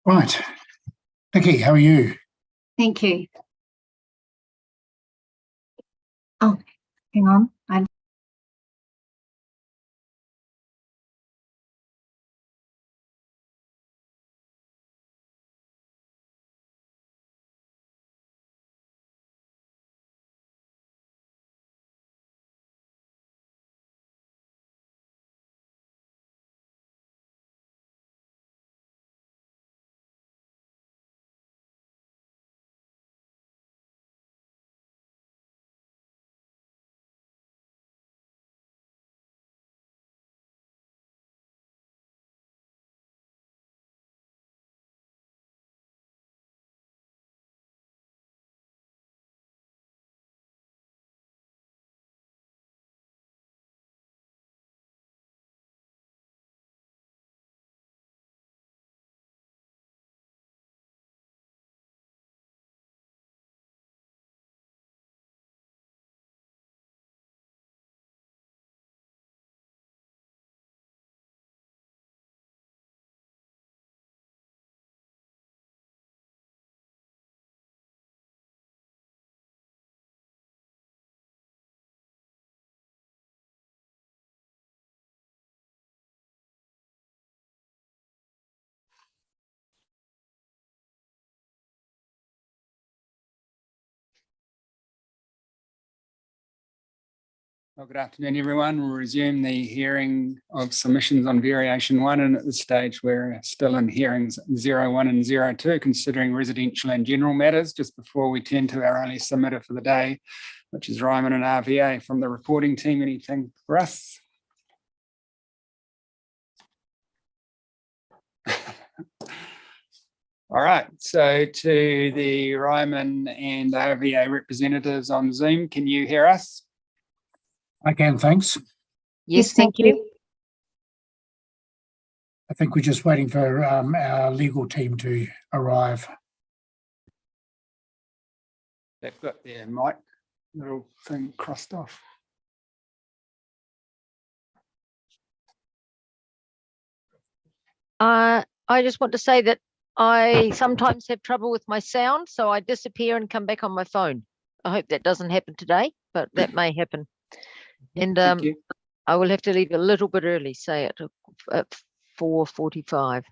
Right. Vicky, how are you? Thank you. Oh, hang on. Well, good afternoon, everyone. We'll resume the hearing of submissions on variation 1, and at this stage we're still in hearings 0, 1 and 0, 2, considering residential and general matters, just before we turn to our only submitter for the day, which is Ryman and RVA. From the reporting team, anything for us? All right, so to the Ryman and RVA representatives on Zoom, can you hear us? I can, thanks. Yes, thank you. I think we're just waiting for our legal team to arrive. They've got their mic little thing crossed off. I just want to say that I sometimes have trouble with my sound, so I disappear and come back on my phone. I hope that doesn't happen today, but that may happen. And Thank you. I will have to leave a little bit early, say at 4:45,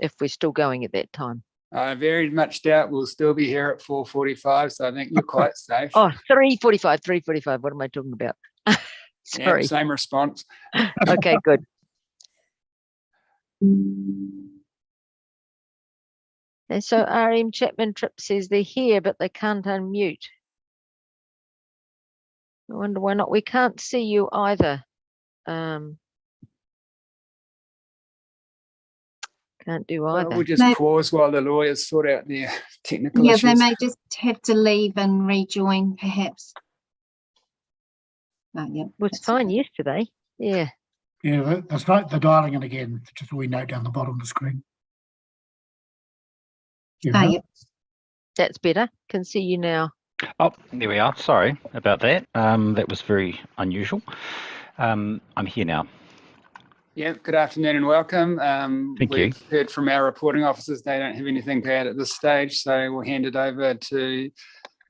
if we're still going at that time. I very much doubt we'll still be here at 4:45, so I think you're quite safe. Oh, 3:45. What am I talking about? Sorry. Yeah, same response. Okay, good. And so RM Chapman Tripp says they're here, but they can't unmute. I wonder why not. We can't see you either. Can't do either. We'll just pause while the lawyers sort out their technical Yeah, issues. they may just have to leave and rejoin, perhaps. Oh, yeah, Was fine yesterday. Yeah. Yeah, that's right. They're dialing in again. Just a wee note down the bottom of the screen. yeah. That's better. Can see you now. Oh, there we are. Sorry about that. That was very unusual. I'm here now. Yeah, good afternoon and welcome. Thank We've you. heard from our reporting officers. They don't have anything to add at this stage, so we'll hand it over to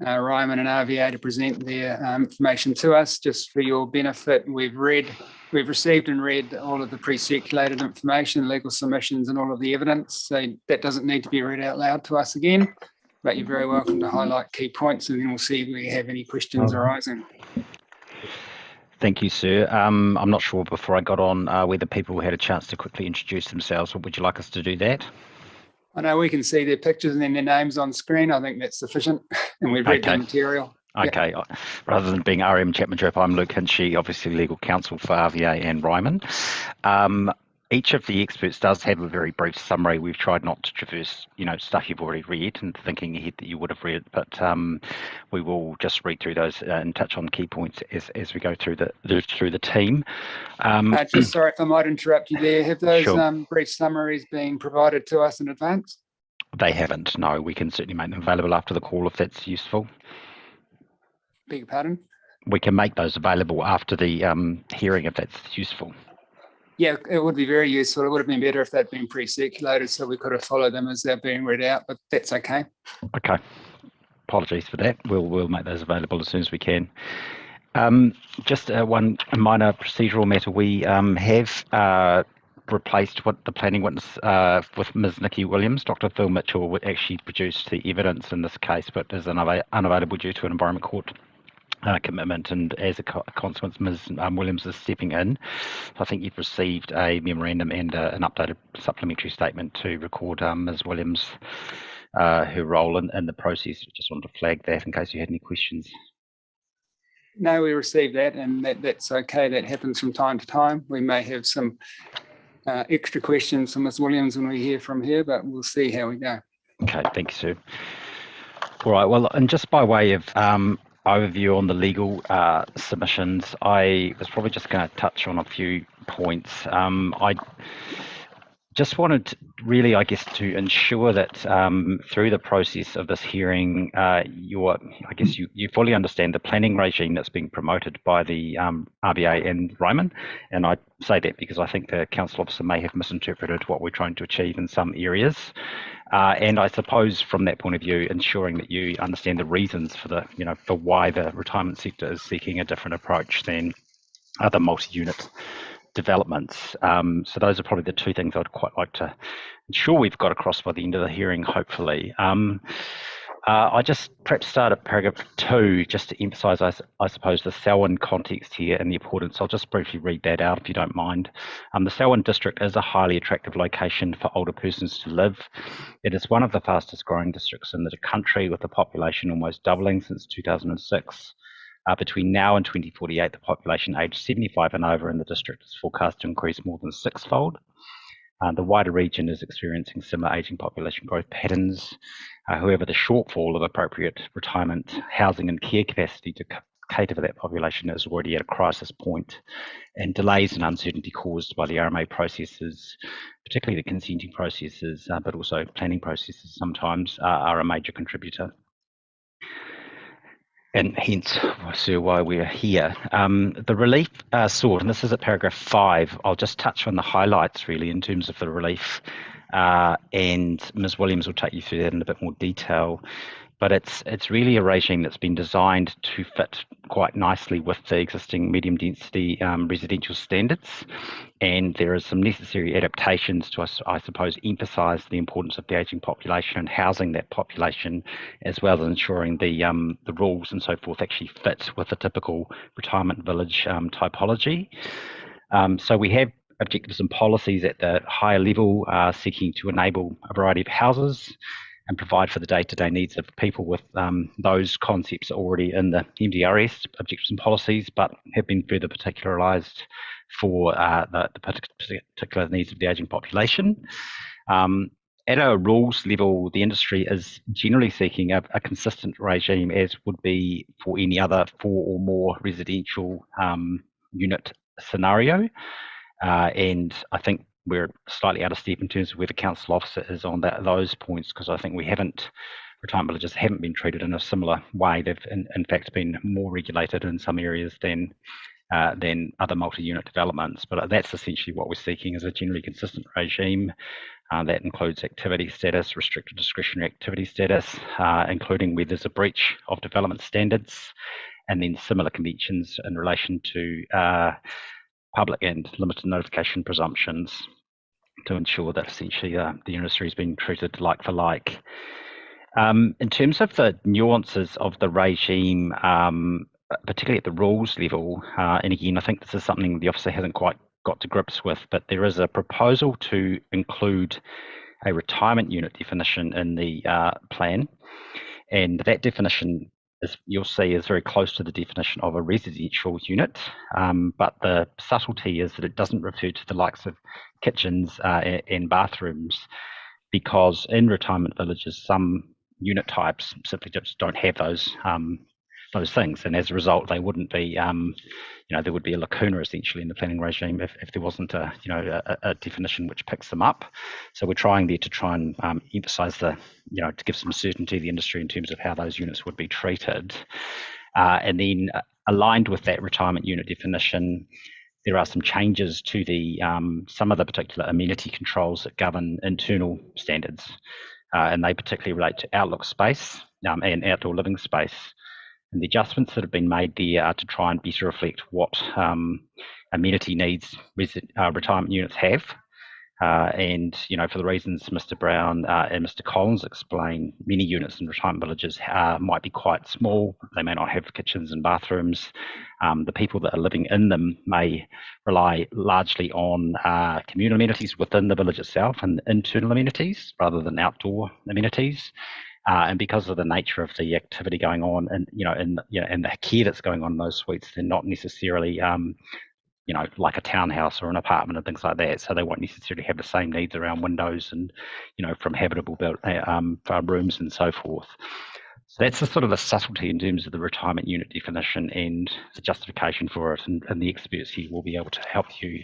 Ryman and RVA to present their information to us. Just for your benefit, we've received and read all of the pre-circulated information, legal submissions and all of the evidence. So that doesn't need to be read out loud to us again, but you're very welcome to highlight key points and then we'll see if we have any questions arising. Thank you, sir. I'm not sure before I got on whether people had a chance to quickly introduce themselves. Would you like us to do that? I know we can see their pictures and then their names on screen. I think that's sufficient. And we've read the material. Okay. Yeah. Rather than being RM Chapman Tripp, I'm Luke Hinchy, obviously legal counsel for RVA and Ryman. Each of the experts does have a very brief summary. We've tried not to traverse, stuff you've already read and thinking ahead that you would have read, but we will just read through those and touch on key points as we go through the team. Just sorry if I might interrupt you there. Have those Sure. Brief summaries been provided to us in advance? They haven't. No, we can certainly make them available after the call if that's useful. Beg your pardon? We can make those available after the hearing if that's useful. Yeah, it would be very useful. It would have been better if they'd been pre-circulated so we could have followed them as they're being read out, but that's okay. Okay. Apologies for that. We'll make those available as soon as we can. Just one minor procedural matter. We have replaced what the planning witness with Ms. Nikki Williams. Dr. Phil Mitchell actually produced the evidence in this case, but is unavailable due to an Environment Court commitment, and as a consequence, Ms. Williams is stepping in. So I think you've received a memorandum and an updated supplementary statement to record Ms. Williams, her role in the process. Just wanted to flag that in case you had any questions. No, we received that, and that's okay. That happens from time to time. We may have some extra questions from Ms. Williams when we hear from her, but we'll see how we go. Okay, thank you, sir. All right, well, and just by way of overview on the legal submissions, I was probably just going to touch on a few points. I just wanted really, I guess, to ensure that through the process of this hearing, you fully understand the planning regime that's being promoted by the RBA and Ryman. And I say that because I think the council officer may have misinterpreted what we're trying to achieve in some areas. And I suppose from that point of view, ensuring that you understand the reasons for for why the retirement sector is seeking a different approach than other multi-unit developments. So those are probably the two things I'd quite like to ensure we've got across by the end of the hearing, hopefully. I just perhaps start at paragraph 2, just to emphasise, I suppose, the Selwyn context here and the importance. I'll just briefly read that out if you don't mind. The Selwyn district is a highly attractive location for older persons to live. It is one of the fastest growing districts in the country, with the population almost doubling since 2006. Between now and 2048, the population aged 75 and over in the district is forecast to increase more than 6-fold. The wider region is experiencing similar ageing population growth patterns. However, the shortfall of appropriate retirement, housing and care capacity to cater for that population is already at a crisis point, and delays and uncertainty caused by the RMA processes, particularly the consenting processes, but also planning processes sometimes, are a major contributor. And hence, Sir, why we're here. The relief sought, and this is at paragraph 5, I'll just touch on the highlights really in terms of the relief, and Ms. Williams will take you through that in a bit more detail. But it's really a regime that's been designed to fit quite nicely with the existing medium density residential standards, and there are some necessary adaptations to, I suppose, emphasise the importance of the ageing population and housing that population, as well as ensuring the rules and so forth actually fit with the typical retirement village typology. So we have objectives and policies at the higher level seeking to enable a variety of houses and provide for the day-to-day needs of people with those concepts already in the MDRS objectives and policies, but have been further particularised for the particular needs of the ageing population. At a rules level, the industry is generally seeking a consistent regime, as would be for any other 4 or more residential unit scenario. And I think we're slightly out of step in terms of where the council officer is on those points, because I think retirement villages haven't been treated in a similar way. They've in fact been more regulated in some areas than other multi-unit developments. But that's essentially what we're seeking, is a generally consistent regime that includes activity status, restricted discretionary activity status, including where there's a breach of development standards, and then similar conventions in relation to public and limited notification presumptions to ensure that essentially the industry is being treated like for like. In terms of the nuances of the regime, particularly at the rules level, and again, I think this is something the officer hasn't quite got to grips with, but there is a proposal to include a retirement unit definition in the plan, and that definition, as you'll see, is very close to the definition of a residential unit, but the subtlety is that it doesn't refer to the likes of kitchens and bathrooms, because in retirement villages, some unit types simply just don't have those things, and as a result, they wouldn't be, there would be a lacuna essentially in the planning regime if there wasn't a definition which picks them up. So we're trying there to try and emphasise to give some certainty to the industry in terms of how those units would be treated, and then aligned with that retirement unit definition, there are some changes to the some of the particular amenity controls that govern internal standards, and they particularly relate to outlook space and outdoor living space. And the adjustments that have been made there are to try and better reflect what amenity needs retirement units have. And, you know, for the reasons Mr. Brown and Mr. Collins explained, many units in retirement villages might be quite small. They may not have kitchens and bathrooms. The people that are living in them may rely largely on communal amenities within the village itself and internal amenities rather than outdoor amenities. And because of the nature of the activity going on, and and the care that's going on in those suites, they're not necessarily like a townhouse or an apartment and things like that. So they won't necessarily have the same needs around windows and, from habitable rooms and so forth. So that's the sort of the subtlety in terms of the retirement unit definition and the justification for it. And the experts here will be able to help you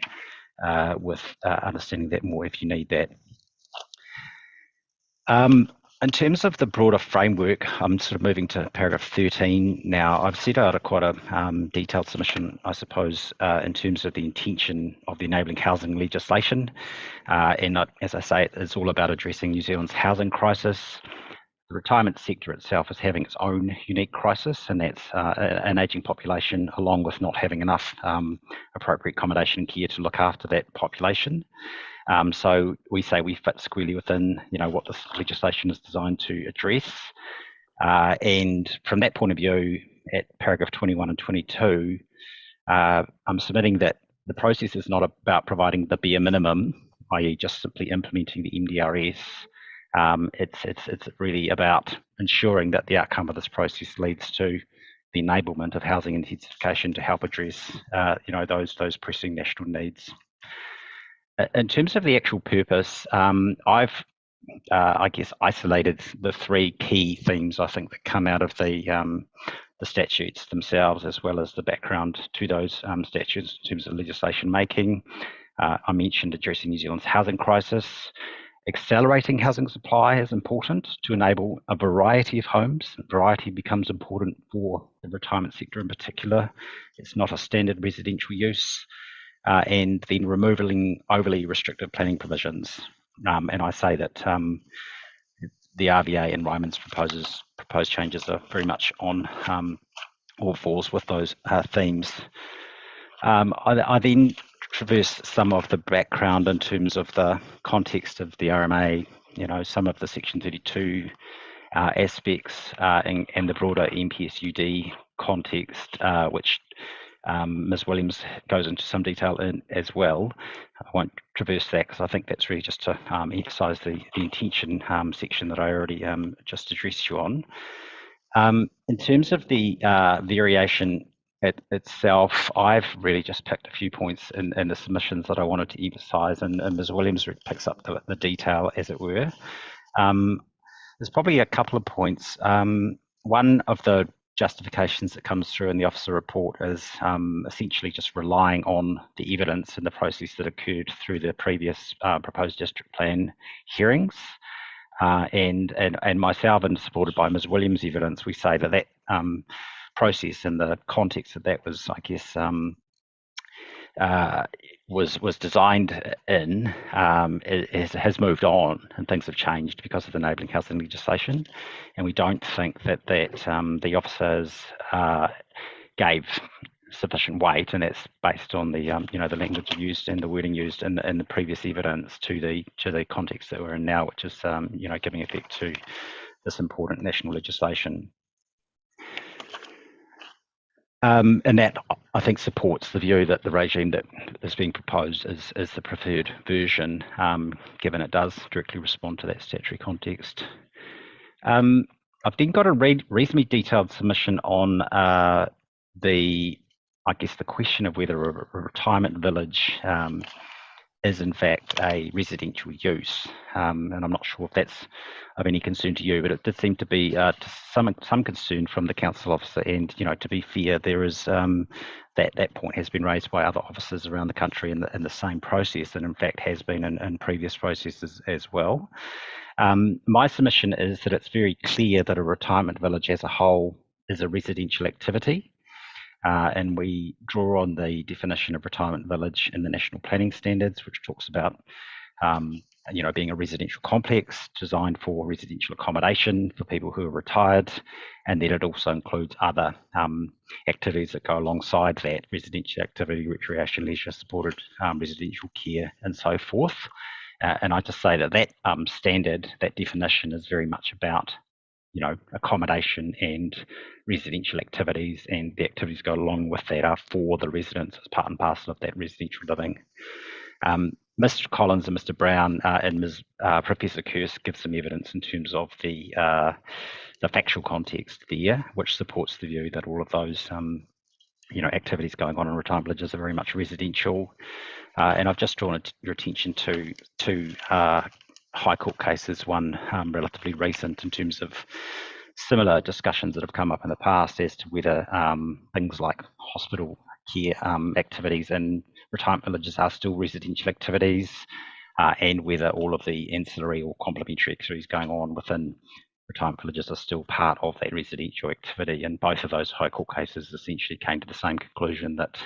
with understanding that more if you need that. In terms of the broader framework, I'm sort of moving to paragraph 13 now. I've set out quite a detailed submission, I suppose, in terms of the intention of the enabling housing legislation. And as I say, it's all about addressing New Zealand's housing crisis. The retirement sector itself is having its own unique crisis, and that's an ageing population, along with not having enough appropriate accommodation and care to look after that population. So we say we fit squarely within, what this legislation is designed to address. And from that point of view, at paragraph 21 and 22, I'm submitting that the process is not about providing the bare minimum, i.e. just simply implementing the MDRS. It's really about ensuring that the outcome of this process leads to the enablement of housing intensification to help address, those pressing national needs. In terms of the actual purpose, I've, I guess, isolated the three key themes I think that come out of the statutes themselves, as well as the background to those statutes in terms of legislation making. I mentioned addressing New Zealand's housing crisis. Accelerating housing supply is important to enable a variety of homes. Variety becomes important for the retirement sector in particular. It's not a standard residential use. And then removing overly restrictive planning provisions. And I say that the RVA and Ryman's proposed changes are very much on all fours with those themes. I then traverse some of the background in terms of the context of the RMA, some of the Section 32 aspects and the broader MPSUD context, which Ms. Williams goes into some detail in as well. I won't traverse that because I think that's really just to emphasise the intention section that I already just addressed you on. In terms of the variation itself, I've really just picked a few points in the submissions that I wanted to emphasise, and Ms. Williams picks up the detail, as it were. There's probably a couple of points. One of the justifications that comes through in the officer report is essentially just relying on the evidence and the process that occurred through the previous proposed district plan hearings. And myself, and supported by Ms. Williams' evidence, we say that process and the context that was, I guess, was designed in has moved on, and things have changed because of the enabling housing legislation, and we don't think that the officers gave sufficient weight, and that's based on the the language used and the wording used in the previous evidence to the context that we're in now, which is giving effect to this important national legislation. And that, I think, supports the view that the regime that is being proposed is the preferred version, given it does directly respond to that statutory context. I've then got a reasonably detailed submission on the question of whether a retirement village is in fact a residential use, and I'm not sure if that's of any concern to you, but it did seem to be to some concern from the council officer. And to be fair, there is that point has been raised by other officers around the country in the same process, and in fact has been in previous processes as well. My submission is that it's very clear that a retirement village as a whole is a residential activity. And we draw on the definition of retirement village in the National Planning Standards, which talks about being a residential complex designed for residential accommodation for people who are retired, and then it also includes other activities that go alongside that: residential activity, recreation, leisure, supported residential care, and so forth. And I just say that standard, that definition, is very much about accommodation and residential activities, and the activities go along with that are for the residents as part and parcel of that residential living. Mr. Collins and Mr. Brown and Ms. Professor Kirst give some evidence in terms of the factual context there, which supports the view that all of those activities going on in retirement villages are very much residential. And I've just drawn your attention to two High Court cases, one relatively recent, in terms of similar discussions that have come up in the past as to whether things like hospital care activities in retirement villages are still residential activities, and whether all of the ancillary or complementary activities going on within retirement villages are still part of that residential activity. And both of those High Court cases essentially came to the same conclusion, that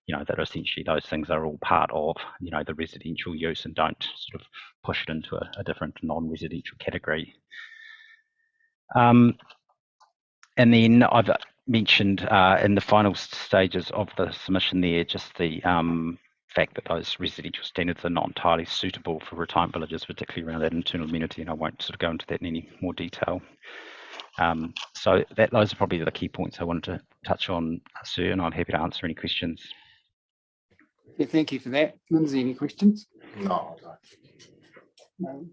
that essentially those things are all part of the residential use and don't sort of push it into a different non-residential category. And then I've mentioned in the final stages of the submission there just the fact that those residential standards are not entirely suitable for retirement villages, particularly around that internal amenity, and I won't sort of go into that in any more detail. So those are probably the key points I wanted to touch on, Sir, and I'm happy to answer any questions. Yeah, thank you for that. Lindsay, any questions? No. No.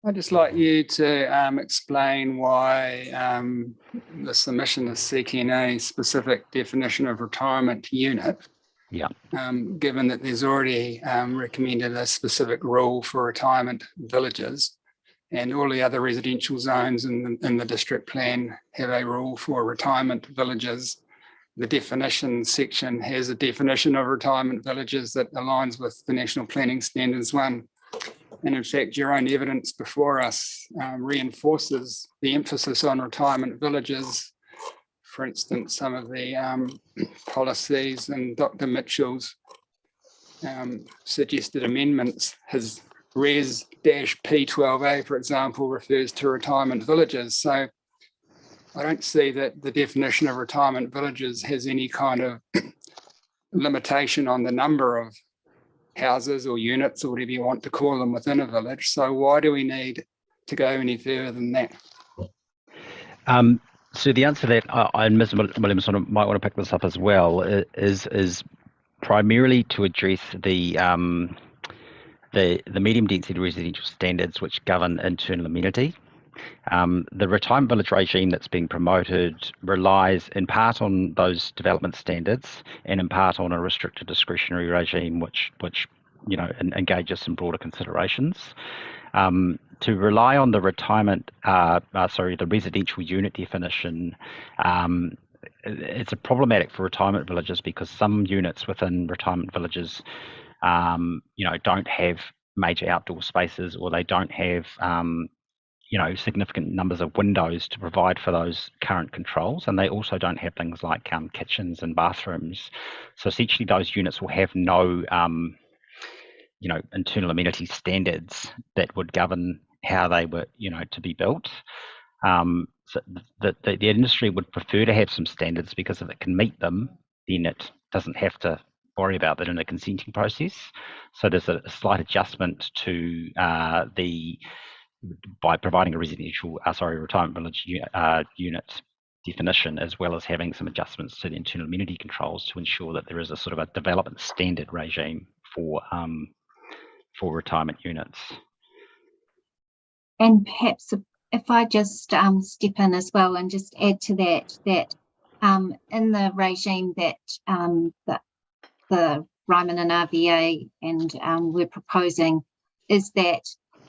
I'd just like you to explain why the submission is seeking a specific definition of retirement unit. Yeah. Given that there's already recommended a specific rule for retirement villages, and all the other residential zones in the district plan have a rule for retirement villages. The definition section has a definition of retirement villages that aligns with the National Planning Standards 1. And in fact, your own evidence before us reinforces the emphasis on retirement villages. For instance, some of the policies and Dr. Mitchell's suggested amendments, his Res-P12A, for example, refers to retirement villages. So I don't see that the definition of retirement villages has any kind of limitation on the number of houses or units or whatever you want to call them within a village. So why do we need to go any further than that? So the answer to that, and Ms. Williamson might want to pick this up as well, is primarily to address the medium density residential standards which govern internal amenity. The retirement village regime that's being promoted relies in part on those development standards and in part on a restricted discretionary regime which engages some broader considerations. To rely on the the residential unit definition, it's problematic for retirement villages because some units within retirement villages, don't have major outdoor spaces, or they don't have significant numbers of windows to provide for those current controls, and they also don't have things like kitchens and bathrooms. So essentially those units will have no internal amenity standards that would govern how they were to be built. So the industry would prefer to have some standards, because if it can meet them, then it doesn't have to worry about that in a consenting process. So there's a slight adjustment to by providing a retirement village unit definition, as well as having some adjustments to the internal amenity controls to ensure that there is a sort of a development standard regime for retirement units. And perhaps if I just step in as well and just add to that in the regime that the Ryman and RVA and we're proposing, is that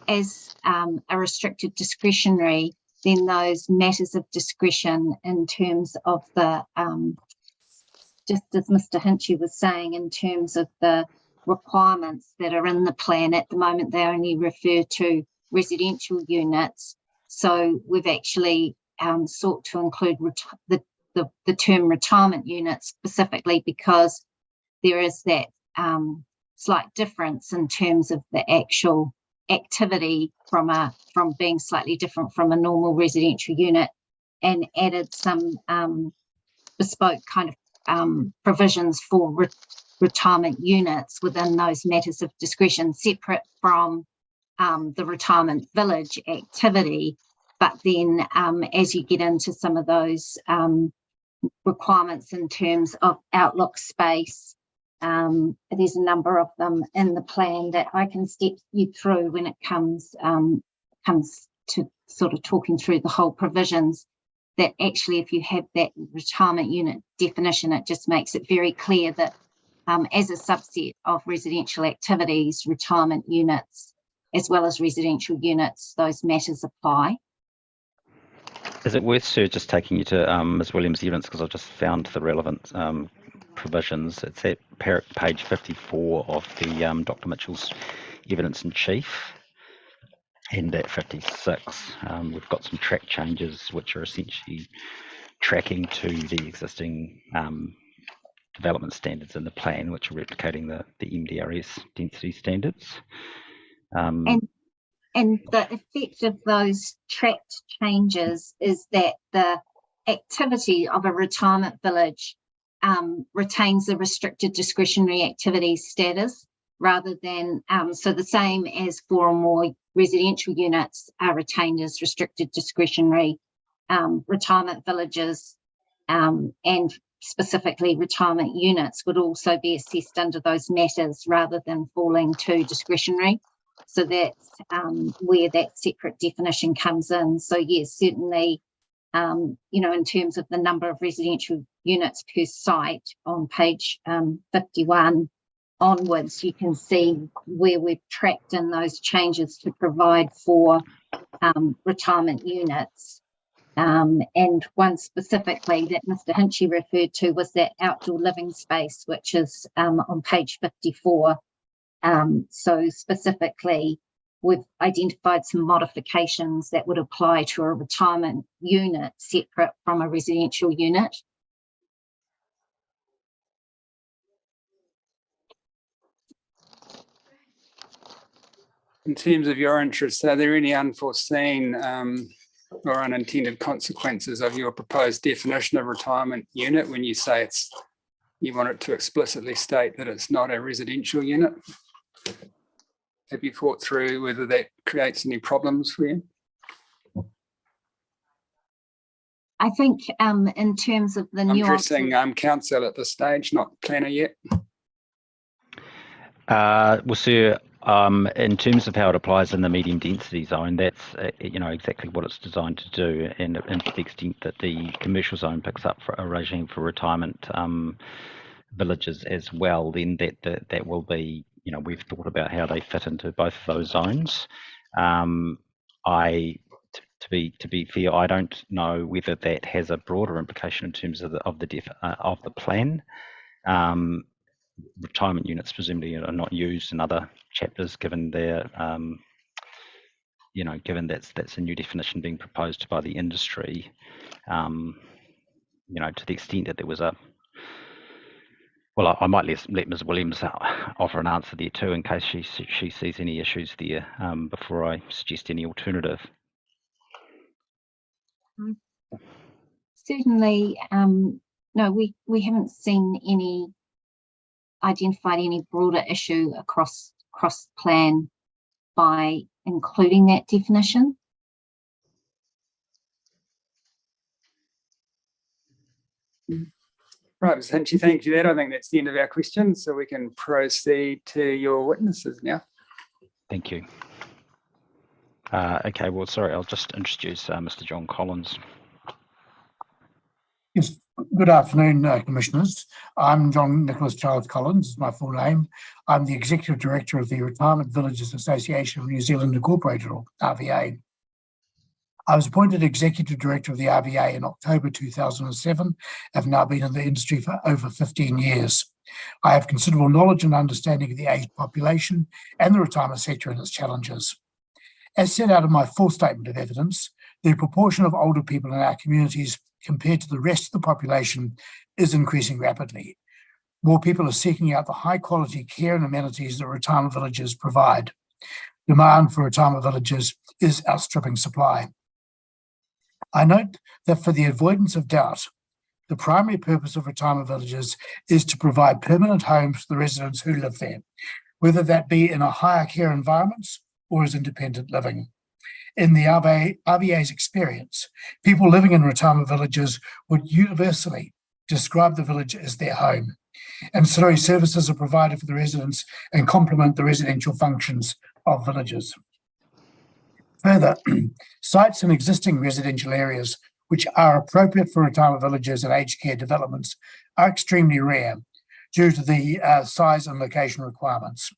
as a restricted discretionary, then those matters of discretion in terms of the, just as Mr. Hinchy was saying, in terms of the requirements that are in the plan at the moment, they only refer to residential units. So we've actually sought to include the the term retirement unit specifically because there is that slight difference in terms of the actual activity from being slightly different from a normal residential unit, and added some bespoke kind of provisions for retirement units within those matters of discretion, separate from the retirement village activity. But then as you get into some of those requirements in terms of outlook space, there's a number of them in the plan that I can step you through when it comes to sort of talking through the whole provisions, that actually if you have that retirement unit definition, it just makes it very clear that as a subset of residential activities, retirement units, as well as residential units, those matters apply. Is it worth, Sir, just taking you to Ms Williams' evidence, because I've just found the relevant provisions. It's at page 54 of the Dr Mitchell's evidence in chief, and at 56 we've got some track changes which are essentially tracking to the existing development standards in the plan, which are replicating the MDRS density standards. And the effect of those tracked changes is that the activity of a retirement village retains the restricted discretionary activity status, rather than, so the same as 4 or more residential units are retained as restricted discretionary, retirement villages and specifically retirement units would also be assessed under those matters rather than falling to discretionary. So that's where that separate definition comes in. So yes, certainly, in terms of the number of residential units per site on page 51 onwards, you can see where we've tracked in those changes to provide for retirement units. And one specifically that Mr. Hinchy referred to was that outdoor living space, which is on page 54. So specifically, we've identified some modifications that would apply to a retirement unit separate from a residential unit. In terms of your interests, are there any unforeseen or unintended consequences of your proposed definition of retirement unit when you say you want it to explicitly state that it's not a residential unit? Have you thought through whether that creates any problems for you? I think in terms of the I'm nuance. addressing council at this stage, not planner yet. Well, Sir, in terms of how it applies in the medium density zone, that's exactly what it's designed to do, and to the extent that the commercial zone picks up for a regime for retirement villages as well, then that will be, we've thought about how they fit into both of those zones. To be fair, I don't know whether that has a broader implication in terms of the plan. Retirement units presumably are not used in other chapters, given their, given that's a new definition being proposed by the industry. To the extent that there was I might let Ms Williams offer an answer there too, in case she sees any issues there before I suggest any alternative. Certainly, no, we haven't seen identified any broader issue across plan by including that definition. Right, Mr. Hinchy, thank you. I think that's the end of our questions, so we can proceed to your witnesses now. Thank you. Okay, well, sorry, I'll just introduce Mr. John Collins. Yes, good afternoon, Commissioners. I'm John Nicholas Charles Collins, is my full name. I'm the Executive Director of the Retirement Villages Association of New Zealand Incorporated, or RVA. I was appointed Executive Director of the RVA in October 2007. I've now been in the industry for over 15 years. I have considerable knowledge and understanding of the aged population and the retirement sector and its challenges. As set out in my full statement of evidence, the proportion of older people in our communities compared to the rest of the population is increasing rapidly. More people are seeking out the high quality care and amenities that retirement villages provide. Demand for retirement villages is outstripping supply. I note that for the avoidance of doubt, the primary purpose of retirement villages is to provide permanent homes for the residents who live there, whether that be in a higher care environments or as independent living. In the RVA's experience, people living in retirement villages would universally describe the village as their home. Ancillary services are provided for the residents and complement the residential functions of villages. Further, sites in existing residential areas which are appropriate for retirement villages and aged care developments are extremely rare due to the size and location requirements.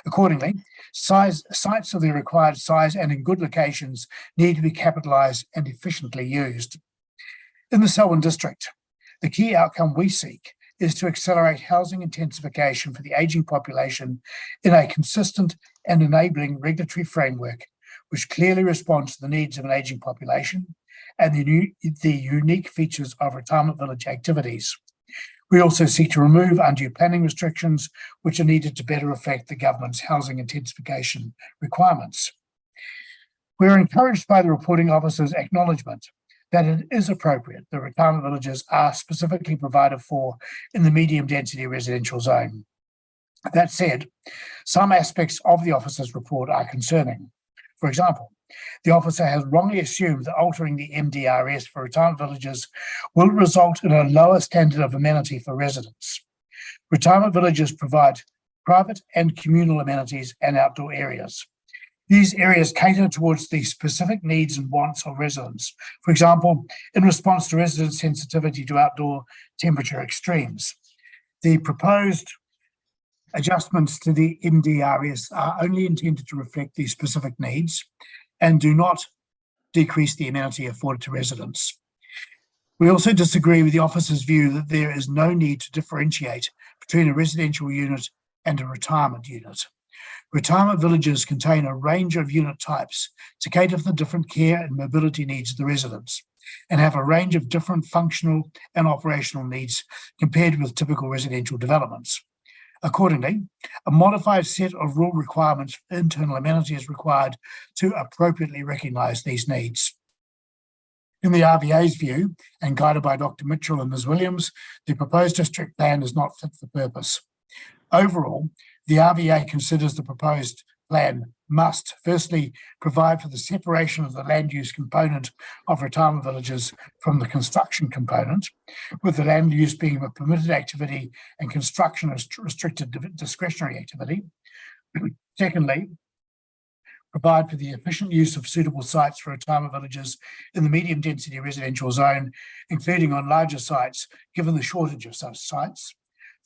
Accordingly, sites of the required size and in good locations need to be capitalised and efficiently used. In the Selwyn district, the key outcome we seek is to accelerate housing intensification for the ageing population in a consistent and enabling regulatory framework which clearly responds to the needs of an ageing population and the unique features of retirement village activities. We also seek to remove undue planning restrictions which are needed to better affect the government's housing intensification requirements. We're encouraged by the reporting officer's acknowledgement that it is appropriate that retirement villages are specifically provided for in the medium density residential zone. That said, some aspects of the officer's report are concerning. For example, the officer has wrongly assumed that altering the MDRS for retirement villages will result in a lower standard of amenity for residents. Retirement villages provide private and communal amenities and outdoor areas. These areas cater towards the specific needs and wants of residents. For example, in response to resident sensitivity to outdoor temperature extremes. The proposed adjustments to the MDRS are only intended to reflect these specific needs and do not decrease the amenity afforded to residents. We also disagree with the officer's view that there is no need to differentiate between a residential unit and a retirement unit. Retirement villages contain a range of unit types to cater for the different care and mobility needs of the residents and have a range of different functional and operational needs compared with typical residential developments. Accordingly, a modified set of rule requirements for internal amenity is required to appropriately recognise these needs. In the RVA's view, and guided by Dr. Mitchell and Ms. Williams, the proposed district plan is not fit for purpose. Overall, the RVA considers the proposed plan must firstly provide for the separation of the land use component of retirement villages from the construction component, with the land use being a permitted activity and construction as restricted discretionary activity. Secondly, provide for the efficient use of suitable sites for retirement villages in the medium density residential zone, including on larger sites, given the shortage of such sites.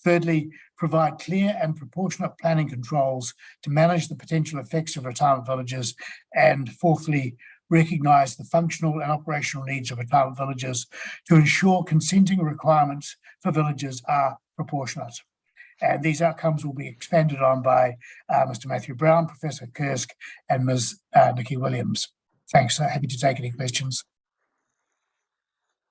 Thirdly, provide clear and proportionate planning controls to manage the potential effects of retirement villages. And fourthly, recognise the functional and operational needs of retirement villages to ensure consenting requirements for villages are proportionate. And these outcomes will be expanded on by Mr. Matthew Brown, Professor Kursk, and Ms. Nikki Williams. Thanks. Happy to take any questions.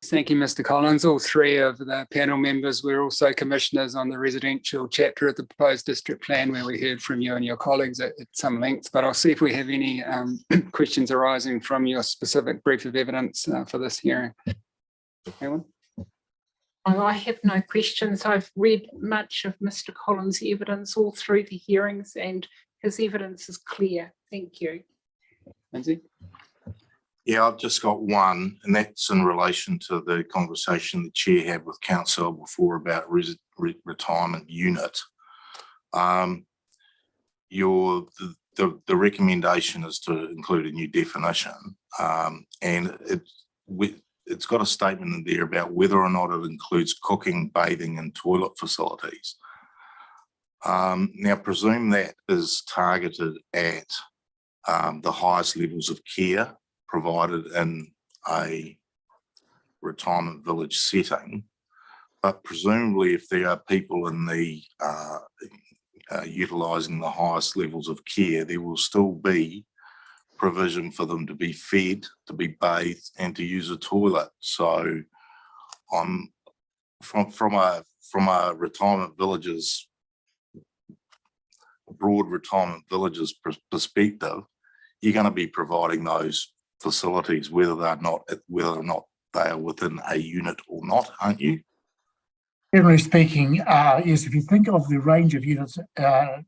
Thank you, Mr. Collins. All three of the panel members were also commissioners on the residential chapter of the proposed district plan, where we heard from you and your colleagues at some length, but I'll see if we have any questions arising from your specific brief of evidence for this hearing. Anyone? I have no questions. I've read much of Mr. Collins' evidence all through the hearings and his evidence is clear. Thank you. Lindsay? Yeah, I've just got one, and that's in relation to the conversation the chair had with council before about retirement unit. The recommendation is to include a new definition, and it's got a statement in there about whether or not it includes cooking, bathing, and toilet facilities. Now, presume that is targeted at the highest levels of care provided in a retirement village setting, but presumably if there are people in the utilising the highest levels of care, there will still be provision for them to be fed, to be bathed, and to use a toilet. So from a retirement villages, broad retirement villages perspective, you're going to be providing those facilities, whether or not they are within a unit or not, aren't you? Generally speaking, yes, if you think of the range of units,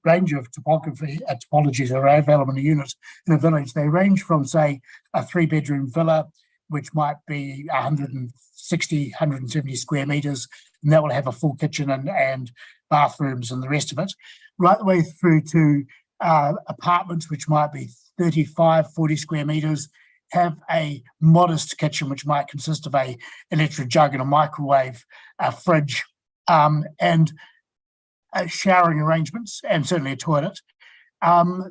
range of topologies that are available in a unit in a village, they range from, say, a 3-bedroom villa, which might be 160, 170 square meters, and that will have a full kitchen and bathrooms and the rest of it, right the way through to apartments, which might be 35, 40 square meters, have a modest kitchen, which might consist of a electric jug and a microwave, a fridge, and showering arrangements, and certainly a toilet.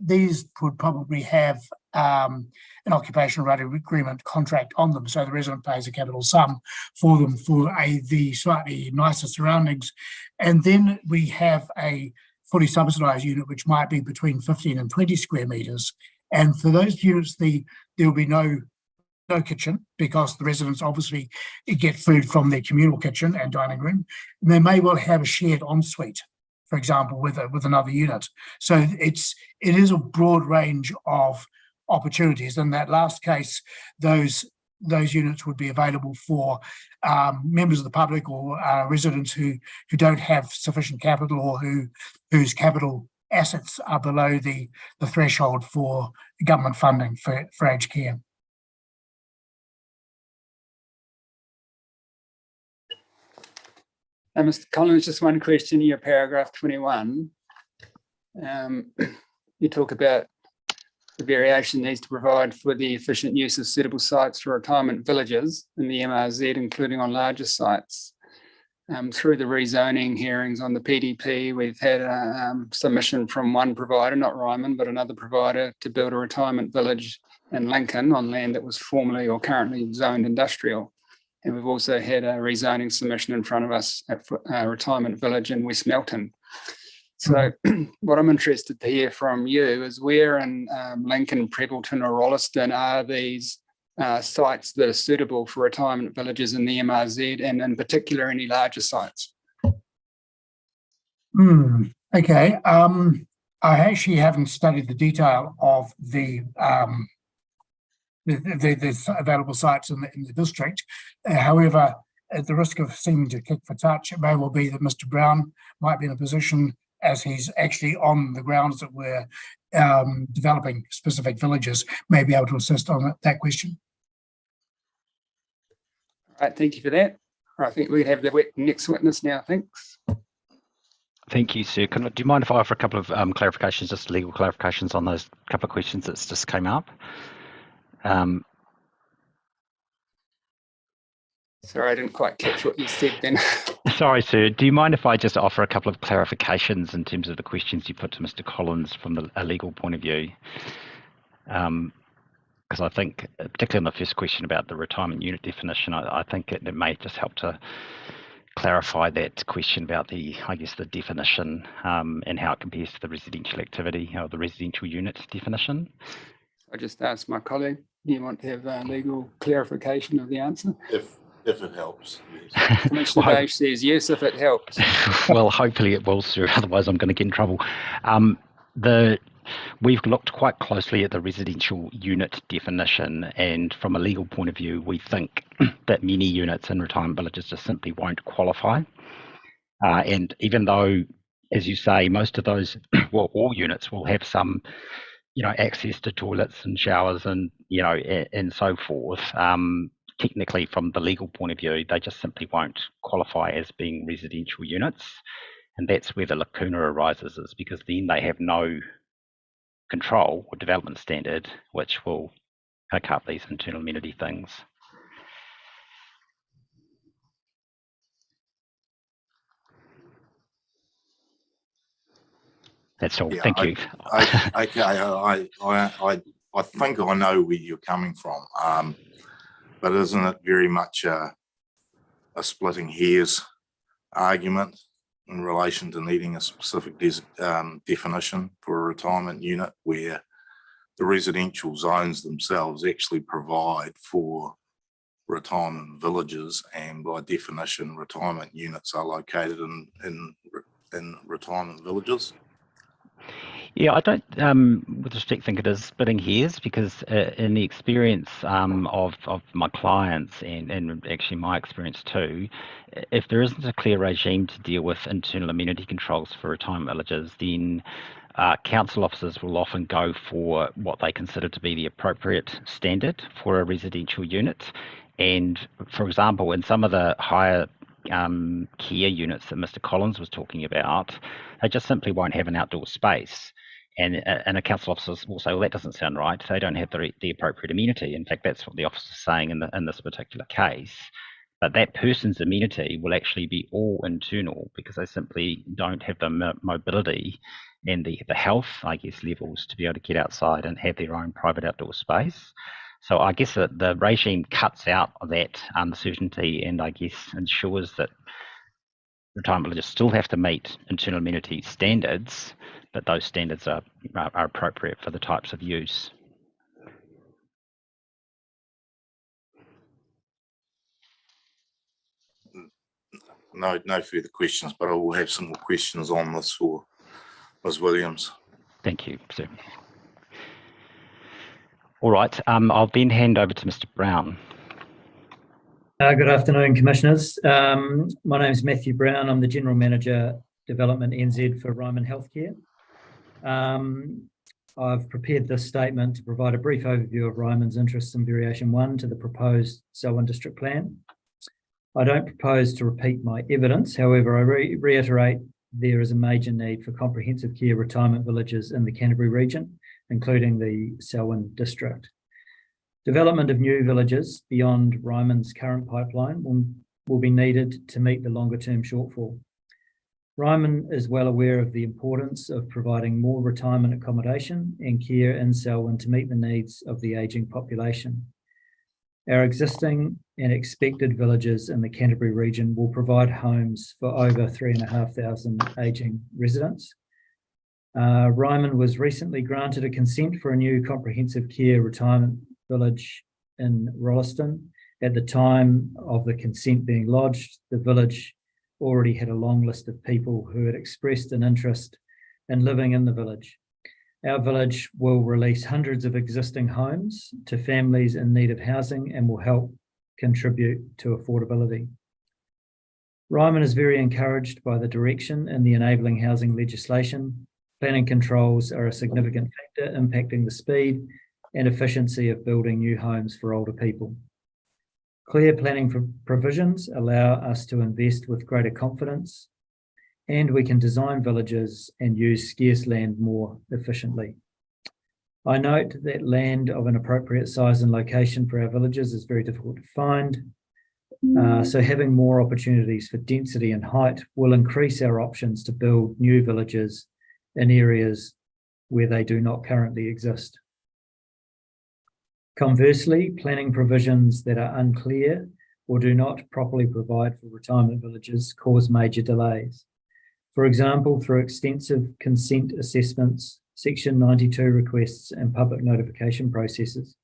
These would probably have an occupation right agreement contract on them, so the resident pays a capital sum for them for the slightly nicer surroundings. And then we have a fully subsidised unit, which might be between 15 and 20 square metres. And for those units, there will be no kitchen, because the residents obviously get food from their communal kitchen and dining room. And they may well have a shared ensuite, for example, with another unit. So it is a broad range of opportunities. In that last case, those units would be available for members of the public or residents who don't have sufficient capital, or whose capital assets are below the threshold for government funding for aged care. Mr. Collins, just one question in your paragraph 21. You talk about the variation needs to provide for the efficient use of suitable sites for retirement villages in the MRZ, including on larger sites. Through the rezoning hearings on the PDP, we've had a submission from one provider, not Ryman, but another provider, to build a retirement village in Lincoln on land that was formerly or currently zoned industrial. And we've also had a rezoning submission in front of us at a retirement village in West Melton. So what I'm interested to hear from you is, where in Lincoln, Prebbleton or Rolleston are these sites that are suitable for retirement villages in the MRZ, and in particular any larger sites? Okay. I actually haven't studied the detail of the available sites in the district. However, at the risk of seeming to kick for touch, it may well be that Mr. Brown might be in a position, as he's actually on the ground, as it were, developing specific villages, may be able to assist on that question. All right, thank you for that. I think we have the next witness now. Thanks. Thank you, sir. Do you mind if I offer a couple of clarifications, just legal clarifications on those couple of questions that just came up? Sorry, I didn't quite catch what you said then. Sorry, sir. Do you mind if I just offer a couple of clarifications in terms of the questions you put to Mr. Collins from a legal point of view? Because I think, particularly on the first question about the retirement unit definition, I think it may just help to clarify that question about the definition and how it compares to the residential activity, or the residential unit definition. I just asked my colleague, do you want to have a legal clarification of the answer? If it helps. Yes. Commissioner Beige says yes, if it helps. Well, hopefully it will, sir. Otherwise, I'm going to get in trouble. We've looked quite closely at the residential unit definition, and from a legal point of view, we think that many units in retirement villages just simply won't qualify. And even though, as you say, most of those, well, all units will have some, access to toilets and showers and, and so forth. Technically, from the legal point of view, they just simply won't qualify as being residential units. And that's where the lacuna arises, is because then they have no control or development standard, which will pick up these internal amenity things. That's all. Yeah, Thank you. Okay, I think I know where you're coming from, but isn't it very much a splitting hairs argument in relation to needing a specific definition for a retirement unit, where the residential zones themselves actually provide for retirement villages, and by definition, retirement units are located in retirement villages. Yeah, I don't, with respect, think it is splitting hairs, because in the experience of my clients and actually my experience too, if there isn't a clear regime to deal with internal amenity controls for retirement villages, then council officers will often go for what they consider to be the appropriate standard for a residential unit. And for example, in some of the higher care units that Mr. Collins was talking about, they just simply won't have an outdoor space. And a council officer will say, well, that doesn't sound right. They don't have the appropriate amenity. In fact, that's what the officer is saying in this particular case. But that person's amenity will actually be all internal, because they simply don't have the mobility and the health, I guess, levels to be able to get outside and have their own private outdoor space. So I guess that the regime cuts out that uncertainty, and I guess ensures that retirement villages still have to meet internal amenity standards, but those standards are appropriate for the types of use. No further questions, but I will have some more questions on this for Ms. Williams. Thank you, sir. All right, I'll then hand over to Mr. Brown. Good afternoon, Commissioners. My name is Matthew Brown. I'm the General Manager, Development NZ for Ryman Healthcare. I've prepared this statement to provide a brief overview of Ryman's interests in Variation 1 to the proposed Selwyn District Plan. I don't propose to repeat my evidence. However, I reiterate there is a major need for comprehensive care retirement villages in the Canterbury region, including the Selwyn District. Development of new villages beyond Ryman's current pipeline will be needed to meet the longer-term shortfall. Ryman is well aware of the importance of providing more retirement accommodation and care in Selwyn to meet the needs of the ageing population. Our existing and expected villages in the Canterbury region will provide homes for over 3,500 ageing residents. Ryman was recently granted a consent for a new comprehensive care retirement village in Rolleston. At the time of the consent being lodged, the village already had a long list of people who had expressed an interest in living in the village. Our village will release hundreds of existing homes to families in need of housing and will help contribute to affordability. Ryman is very encouraged by the direction in the enabling housing legislation. Planning controls are a significant factor impacting the speed and efficiency of building new homes for older people. Clear planning provisions allow us to invest with greater confidence, and we can design villages and use scarce land more efficiently. I note that land of an appropriate size and location for our villages is very difficult to find, so having more opportunities for density and height will increase our options to build new villages in areas where they do not currently exist. Conversely, planning provisions that are unclear or do not properly provide for retirement villages cause major delays. For example, through extensive consent assessments, Section 92 requests and public notification processes.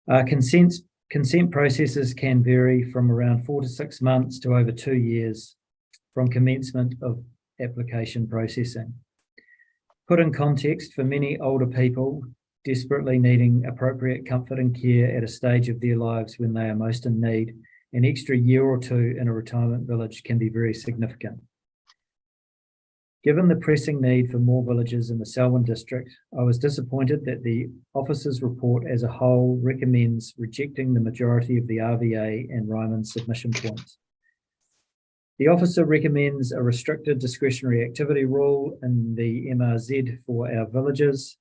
Consent processes can vary from around 4 to 6 months to over 2 years from commencement of application processing. Put in context, for many older people desperately needing appropriate comfort and care at a stage of their lives when they are most in need, an extra year or two in a retirement village can be very significant. Given the pressing need for more villages in the Selwyn district, I was disappointed that the officer's report as a whole recommends rejecting the majority of the RVA and Ryman submission points. The officer recommends a restricted discretionary activity rule in the MRZ for our villages.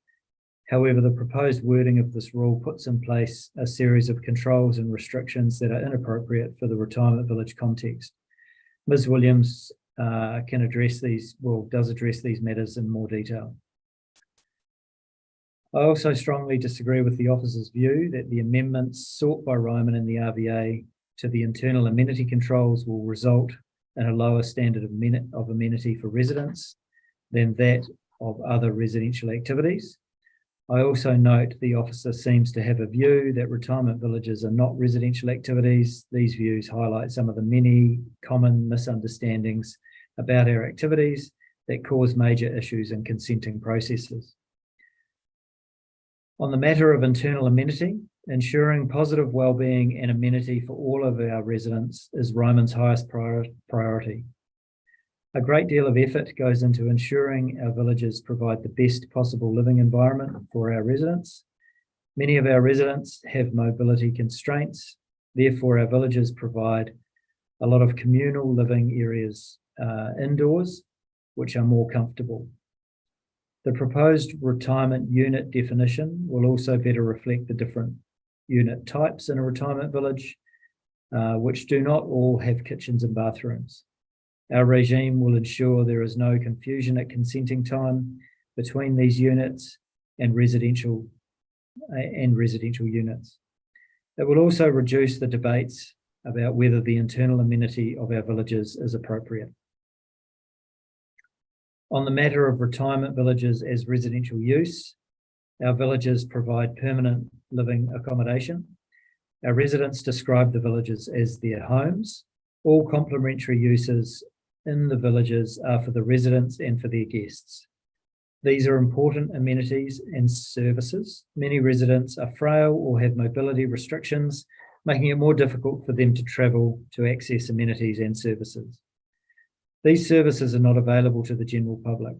However, the proposed wording of this rule puts in place a series of controls and restrictions that are inappropriate for the retirement village context. Ms. Williams can address these, does address these matters in more detail. I also strongly disagree with the officer's view that the amendments sought by Ryman and the RVA to the internal amenity controls will result in a lower standard of amenity for residents than that of other residential activities. I also note the officer seems to have a view that retirement villages are not residential activities. These views highlight some of the many common misunderstandings about our activities that cause major issues in consenting processes. On the matter of internal amenity, ensuring positive wellbeing and amenity for all of our residents is Ryman's highest priority. A great deal of effort goes into ensuring our villages provide the best possible living environment for our residents. Many of our residents have mobility constraints. Therefore, our villages provide a lot of communal living areas indoors, which are more comfortable. The proposed retirement unit definition will also better reflect the different unit types in a retirement village, which do not all have kitchens and bathrooms. Our regime will ensure there is no confusion at consenting time between these units and residential units. It will also reduce the debates about whether the internal amenity of our villages is appropriate. On the matter of retirement villages as residential use, our villages provide permanent living accommodation. Our residents describe the villages as their homes. All complementary uses in the villages are for the residents and for their guests. These are important amenities and services. Many residents are frail or have mobility restrictions, making it more difficult for them to travel to access amenities and services. These services are not available to the general public.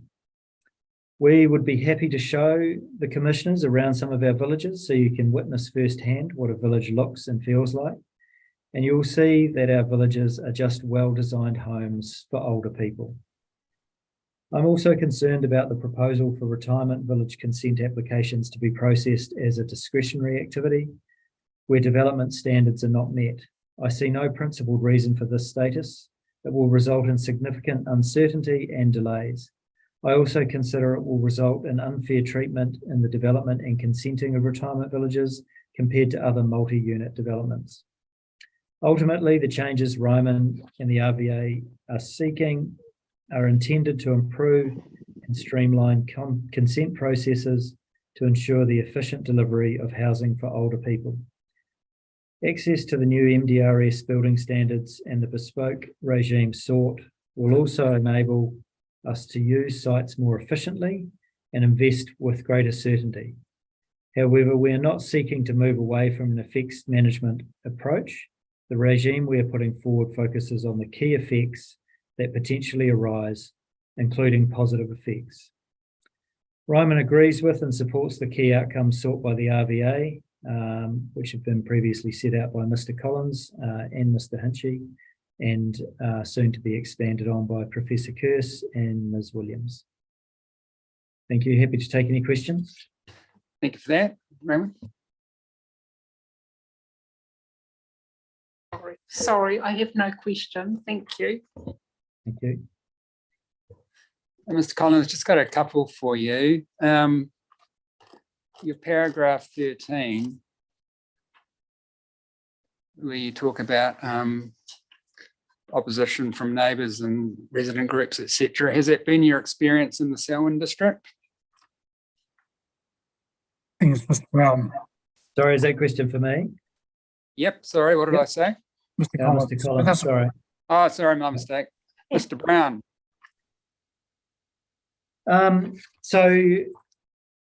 We would be happy to show the commissioners around some of our villages so you can witness firsthand what a village looks and feels like. And you'll see that our villages are just well-designed homes for older people. I'm also concerned about the proposal for retirement village consent applications to be processed as a discretionary activity where development standards are not met. I see no principled reason for this status. It will result in significant uncertainty and delays. I also consider it will result in unfair treatment in the development and consenting of retirement villages compared to other multi-unit developments. Ultimately, the changes Ryman and the RVA are seeking are intended to improve and streamline consent processes to ensure the efficient delivery of housing for older people. Access to the new MDRS building standards and the bespoke regime sought will also enable us to use sites more efficiently and invest with greater certainty. However, we are not seeking to move away from an effects management approach. The regime we are putting forward focuses on the key effects that potentially arise, including positive effects. Ryman agrees with and supports the key outcomes sought by the RVA, which have been previously set out by Mr. Collins and Mr. Hinchy, and soon to be expanded on by Professor Kearse and Ms. Williams. Thank you. Happy to take any questions. Thank you for that, Raymond. Sorry, I have no question. Thank you. Thank you. Mr. Collins, just got a couple for you. Your paragraph 13, where you talk about opposition from neighbours and resident groups, etc. Has that been your experience in the Selwyn district? I think it's Mr. Brown. Sorry, is that a question for me? Yep, sorry, what did Yep. I say? Mr. Yeah, Collins. Mr. Collins, That's- sorry. Oh, sorry, my mistake. Mr. Brown. So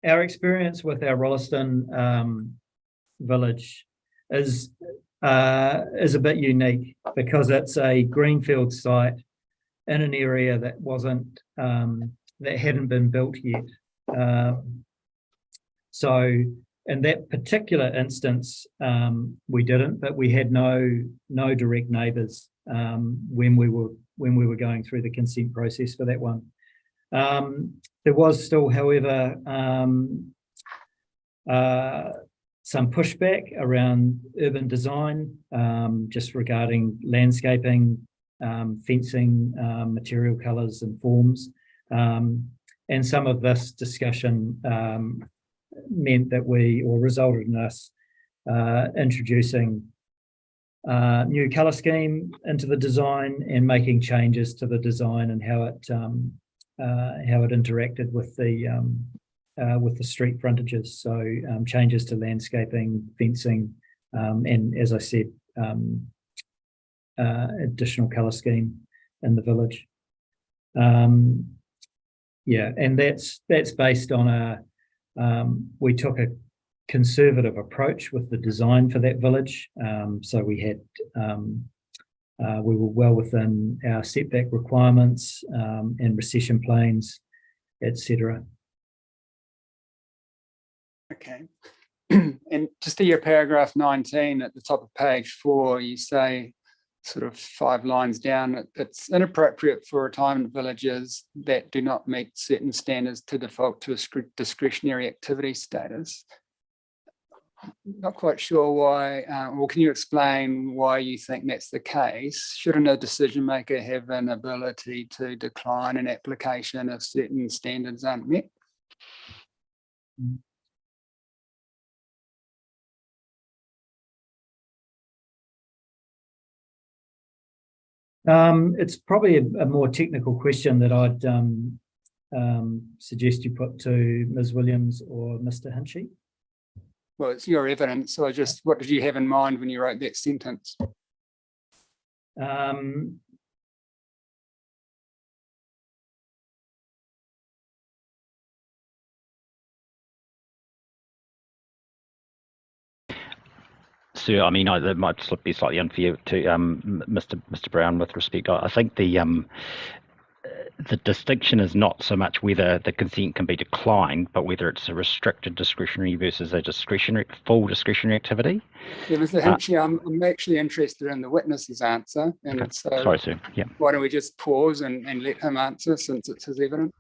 our experience with our Rolleston village is a bit unique because it's a greenfield site in an area that wasn't that hadn't been built yet. So in that particular instance, we didn't, but we had no direct neighbours when we were going through the consent process for that one. There was still, however, some pushback around urban design, just regarding landscaping, fencing, material colours and forms. And some of this discussion meant that resulted in us introducing new colour scheme into the design and making changes to the design and how it interacted with the with the street frontages. So changes to landscaping, fencing, and as I said, additional colour scheme in the village. Yeah, and that's based on we took a conservative approach with the design for that village. So we had we were well within our setback requirements and recession planes, etc. Okay. And just to your paragraph 19 at the top of page 4, you say, sort of 5 lines down, it's inappropriate for retirement villages that do not meet certain standards to default to a discretionary activity status. Not quite sure why, well, can you explain why you think that's the case? Shouldn't a decision maker have an ability to decline an application if certain standards aren't met? It's probably a more technical question that I'd suggest you put to Ms. Williams or Mr. Hinchy. Well, it's your evidence. So what did you have in mind when you wrote that sentence? So, I mean, it might be slightly unfair to Mr. Brown with respect. I think the distinction is not so much whether the consent can be declined, but whether it's a restricted discretionary versus a full discretionary activity. Yeah, Mr. Hinchy, I'm actually interested in the witness's answer. And okay. so Sorry, sir. Yeah. Why don't we just pause and let him answer since it's his evidence?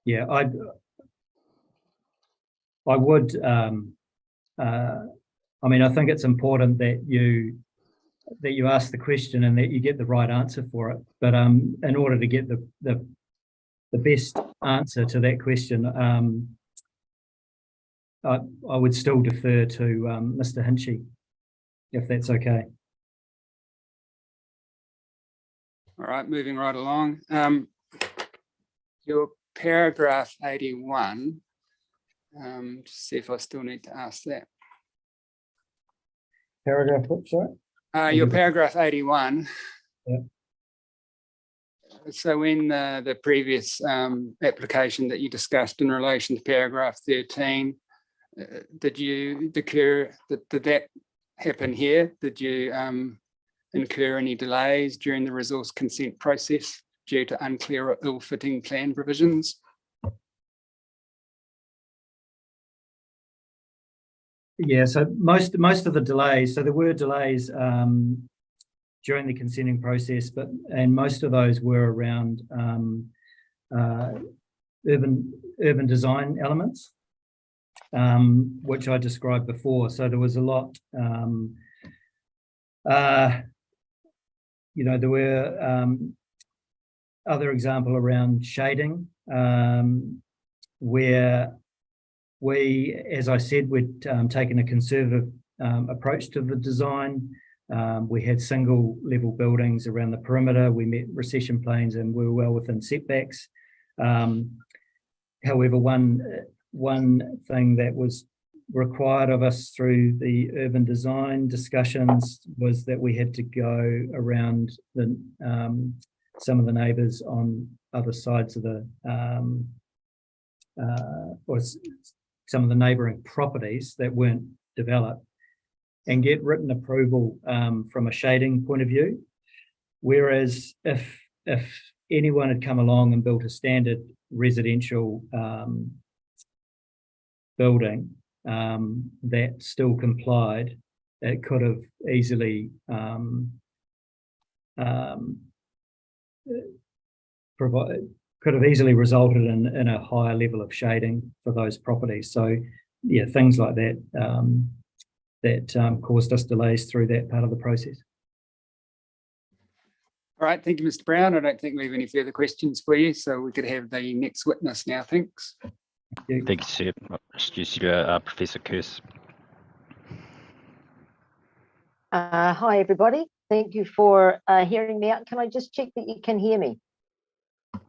Yeah, I would. I mean, I think it's important that you ask the question and that you get the right answer for it. But in order to get the best answer to that question, I would still defer to Mr. Hinchy, if that's okay. All right, moving right along. Your paragraph 81, just see if I still need to ask that. Paragraph what, sorry? Your paragraph 81. Yeah. So in the previous application that you discussed in relation to paragraph 13, did that happen here? Did you incur any delays during the resource consent process due to unclear or ill-fitting plan provisions? Yeah, so most of the delays, so there were delays during the consenting process, and most of those were around urban design elements, which I described before. So there was a lot, there were other example around shading, where we, as I said, we'd taken a conservative approach to the design. We had single level buildings around the perimeter. We met recession planes and we were well within setbacks. However, one thing that was required of us through the urban design discussions was that we had to go around some of the neighbours on other sides of the or some of the neighbouring properties that weren't developed, and get written approval from a shading point of view. Whereas if anyone had come along and built a standard residential building that still complied, it could have easily resulted in a higher level of shading for those properties. So yeah, things like that that caused us delays through that part of the process. All right, thank you, Mr. Brown. I don't think we have any further questions for you, so we could have the next witness now. Thanks. Thank you, sir. I'll introduce you to Professor Kearse. Hi, everybody. Thank you for hearing me out. Can I just check that you can hear me?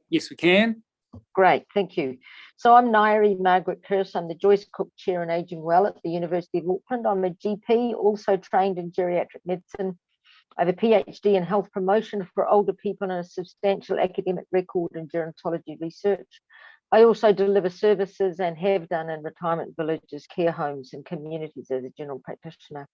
Yes, we can. Great, thank you. So I'm Nairi Margaret Kerr. I'm the Joyce Cook Chair in Ageing Well at the University of Auckland. I'm a GP, also trained in geriatric medicine. I have a PhD in health promotion for older people and a substantial academic record in gerontology research. I also deliver services and have done in retirement villages, care homes and communities as a general practitioner.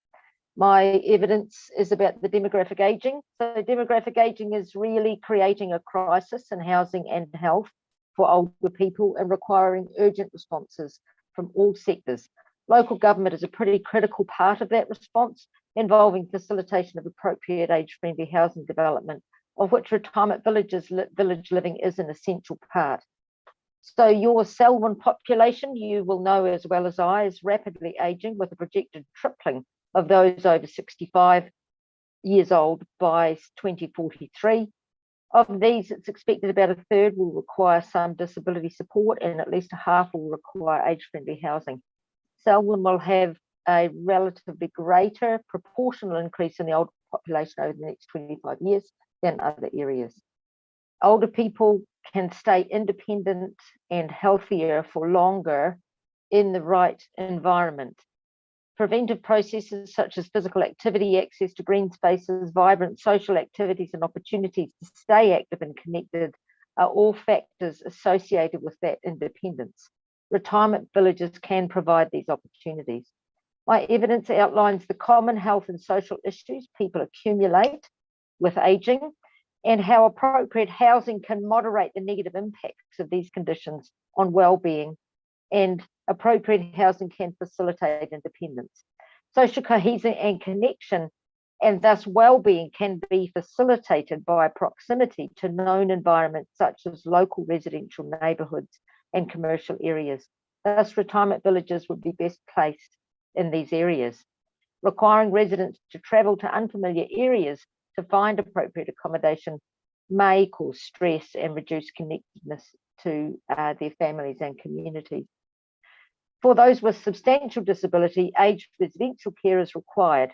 My evidence is about the demographic ageing. So demographic ageing is really creating a crisis in housing and health for older people and requiring urgent responses from all sectors. Local government is a pretty critical part of that response, involving facilitation of appropriate age-friendly housing development, of which retirement village living is an essential part. So your Selwyn population, you will know as well as I, is rapidly aging with a projected tripling of those over 65 years old by 2043. Of these, it's expected about a third will require some disability support and at least a half will require age-friendly housing. Selwyn will have a relatively greater proportional increase in the older population over the next 25 years than other areas. Older people can stay independent and healthier for longer in the right environment. Preventive processes such as physical activity, access to green spaces, vibrant social activities and opportunities to stay active and connected are all factors associated with that independence. Retirement villages can provide these opportunities. My evidence outlines the common health and social issues people accumulate with aging and how appropriate housing can moderate the negative impacts of these conditions on well-being, and appropriate housing can facilitate independence. Social cohesion and connection and thus well-being can be facilitated by proximity to known environments such as local residential neighbourhoods and commercial areas. Thus, retirement villages would be best placed in these areas. Requiring residents to travel to unfamiliar areas to find appropriate accommodation may cause stress and reduce connectedness to their families and communities. For those with substantial disability, aged residential care is required,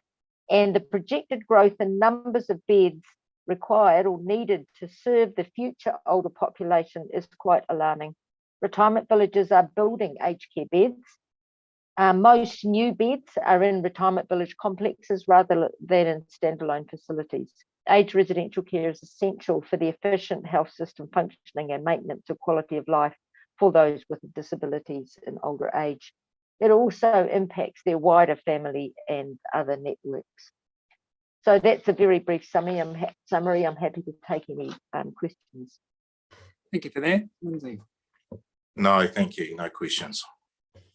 and the projected growth in numbers of beds required or needed to serve the future older population is quite alarming. Retirement villages are building aged care beds. Most new beds are in retirement village complexes rather than in standalone facilities. Aged residential care is essential for the efficient health system functioning and maintenance of quality of life for those with disabilities in older age. It also impacts their wider family and other networks. So that's a very brief summary. I'm happy to take any questions. Thank you for that. Lindsay. No, thank you. No questions.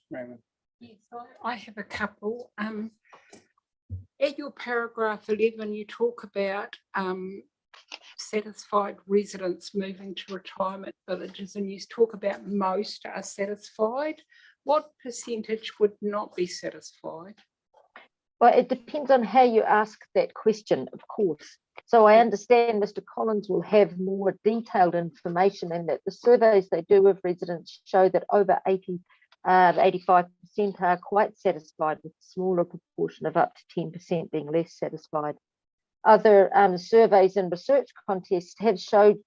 Raymond. Yes, I have a couple. At your paragraph 11, you talk about satisfied residents moving to retirement villages, and you talk about most are satisfied. What percentage would not be satisfied? Well, it depends on how you ask that question, of course. So I understand Mr. Collins will have more detailed information, and that the surveys they do of residents show that over 85% are quite satisfied, with a smaller proportion of up to 10% being less satisfied. Other surveys and research contests have showed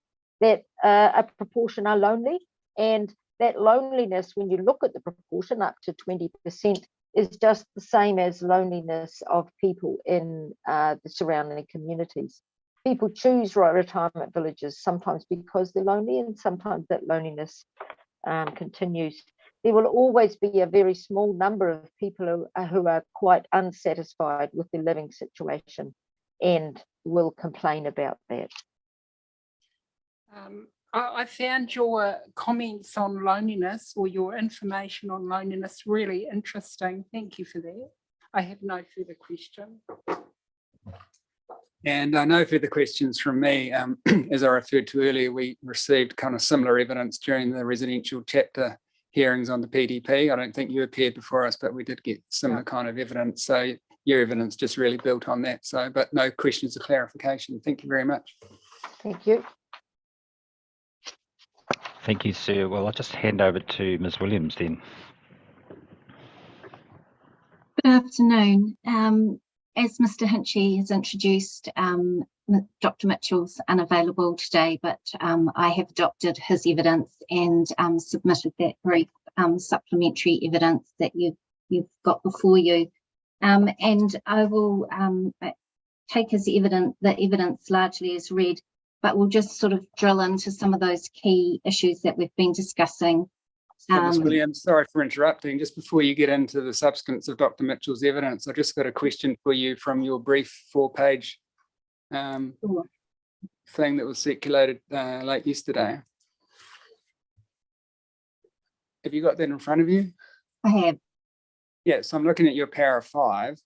that a proportion are lonely, and that loneliness, when you look at the proportion up to 20%, is just the same as loneliness of people in the surrounding communities. People choose retirement villages sometimes because they're lonely, and sometimes that loneliness continues. There will always be a very small number of people who are quite unsatisfied with their living situation and will complain about that. I found your comments on loneliness, or your information on loneliness, really interesting. Thank you for that. I have no further question. And no further questions from me. As I referred to earlier, we received kind of similar evidence during the residential chapter hearings on the PDP. I don't think you appeared before us, but we did get similar kind of evidence. So your evidence just really built on that. So, but no questions or clarification. Thank you very much. Thank you. Thank you, Sue. Well, I'll just hand over to Ms. Williams then. Good afternoon. as Mr. Hinchy has introduced, Dr. Mitchell's unavailable today, but I have adopted his evidence and submitted that brief supplementary evidence that you've got before you. And I will take his the evidence largely as read, but we'll just sort of drill into some of those key issues that we've been discussing. Ms. Williams, sorry for interrupting. Just before you get into the substance of Dr. Mitchell's evidence, I just got a question for you from your brief 4-page Sure. thing that was circulated late yesterday. Have you got that in front of you? I have. Yeah, so I'm looking at your para 5.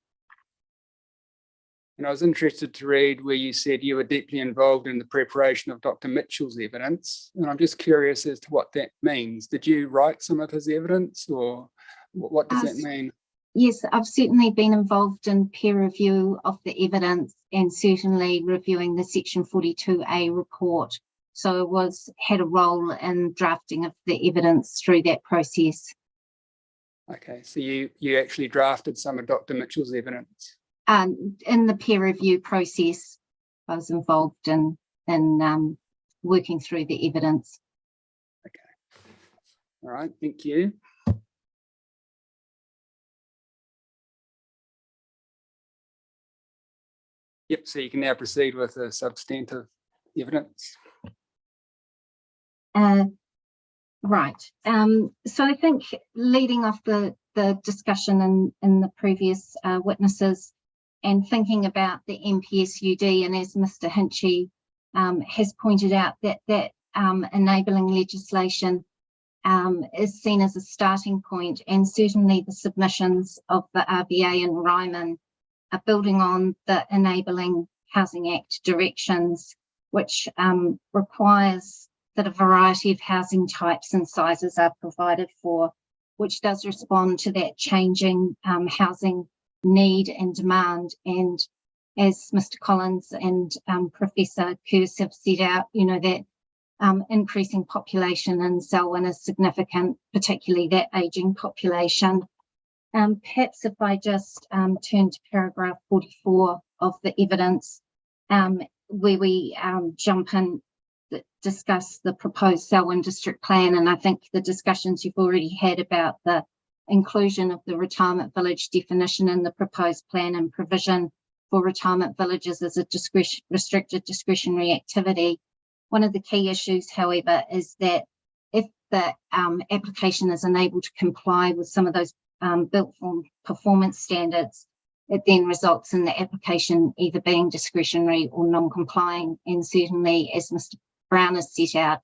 And I was interested to read where you said you were deeply involved in the preparation of Dr. Mitchell's evidence. And I'm just curious as to what that means. Did you write some of his evidence, or what does that mean? Yes, I've certainly been involved in peer review of the evidence and certainly reviewing the Section 42A report. So I had a role in drafting of the evidence through that process. Okay, so you actually drafted some of Dr. Mitchell's evidence. In the peer review process, I was involved in working through the evidence. Okay. All right, thank you. Yep, so you can now proceed with the substantive evidence. Right. So I think leading off the discussion in the previous witnesses and thinking about the NPSUD, and as Mr. Hinchy has pointed out, that enabling legislation is seen as a starting point, and certainly the submissions of the RBA and Ryman are building on the Enabling Housing Act directions, which requires that a variety of housing types and sizes are provided for, which does respond to that changing housing need and demand. And as Mr. Collins and Professor Kearse have set out, that increasing population in Selwyn is significant, particularly that ageing population. Perhaps if I just turn to paragraph 44 of the evidence, where we jump in, discuss the proposed Selwyn District Plan, and I think the discussions you've already had about the inclusion of the retirement village definition in the proposed plan and provision for retirement villages as a restricted discretionary activity. One of the key issues, however, is that if the application is unable to comply with some of those built form performance standards, it then results in the application either being discretionary or non-complying. And certainly, as Mr. Brown has set out,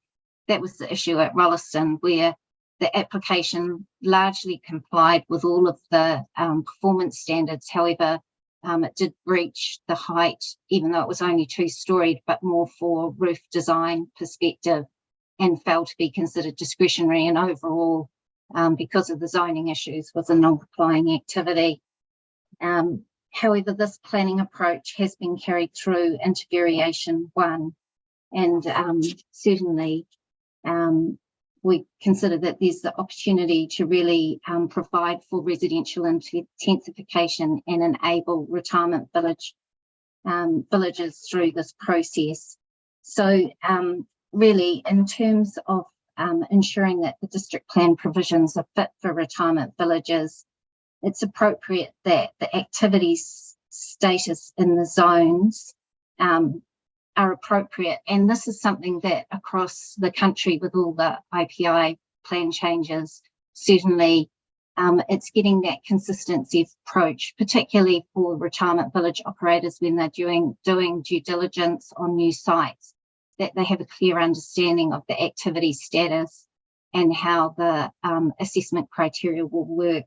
that was the issue at Rolleston, where the application largely complied with all of the performance standards. However, it did breach the height, even though it was only 2-storied, but more for roof design perspective, and failed to be considered discretionary, and overall, because of the zoning issues, was a non-complying activity. However, this planning approach has been carried through into variation 1, and certainly we consider that there's the opportunity to really provide for residential intensification and enable retirement villages through this process. So really, in terms of ensuring that the district plan provisions are fit for retirement villages, it's appropriate that the activities status in the zones are appropriate. And this is something that across the country with all the IPI plan changes, certainly it's getting that consistency approach, particularly for retirement village operators when they're doing due diligence on new sites, that they have a clear understanding of the activity status and how the assessment criteria will work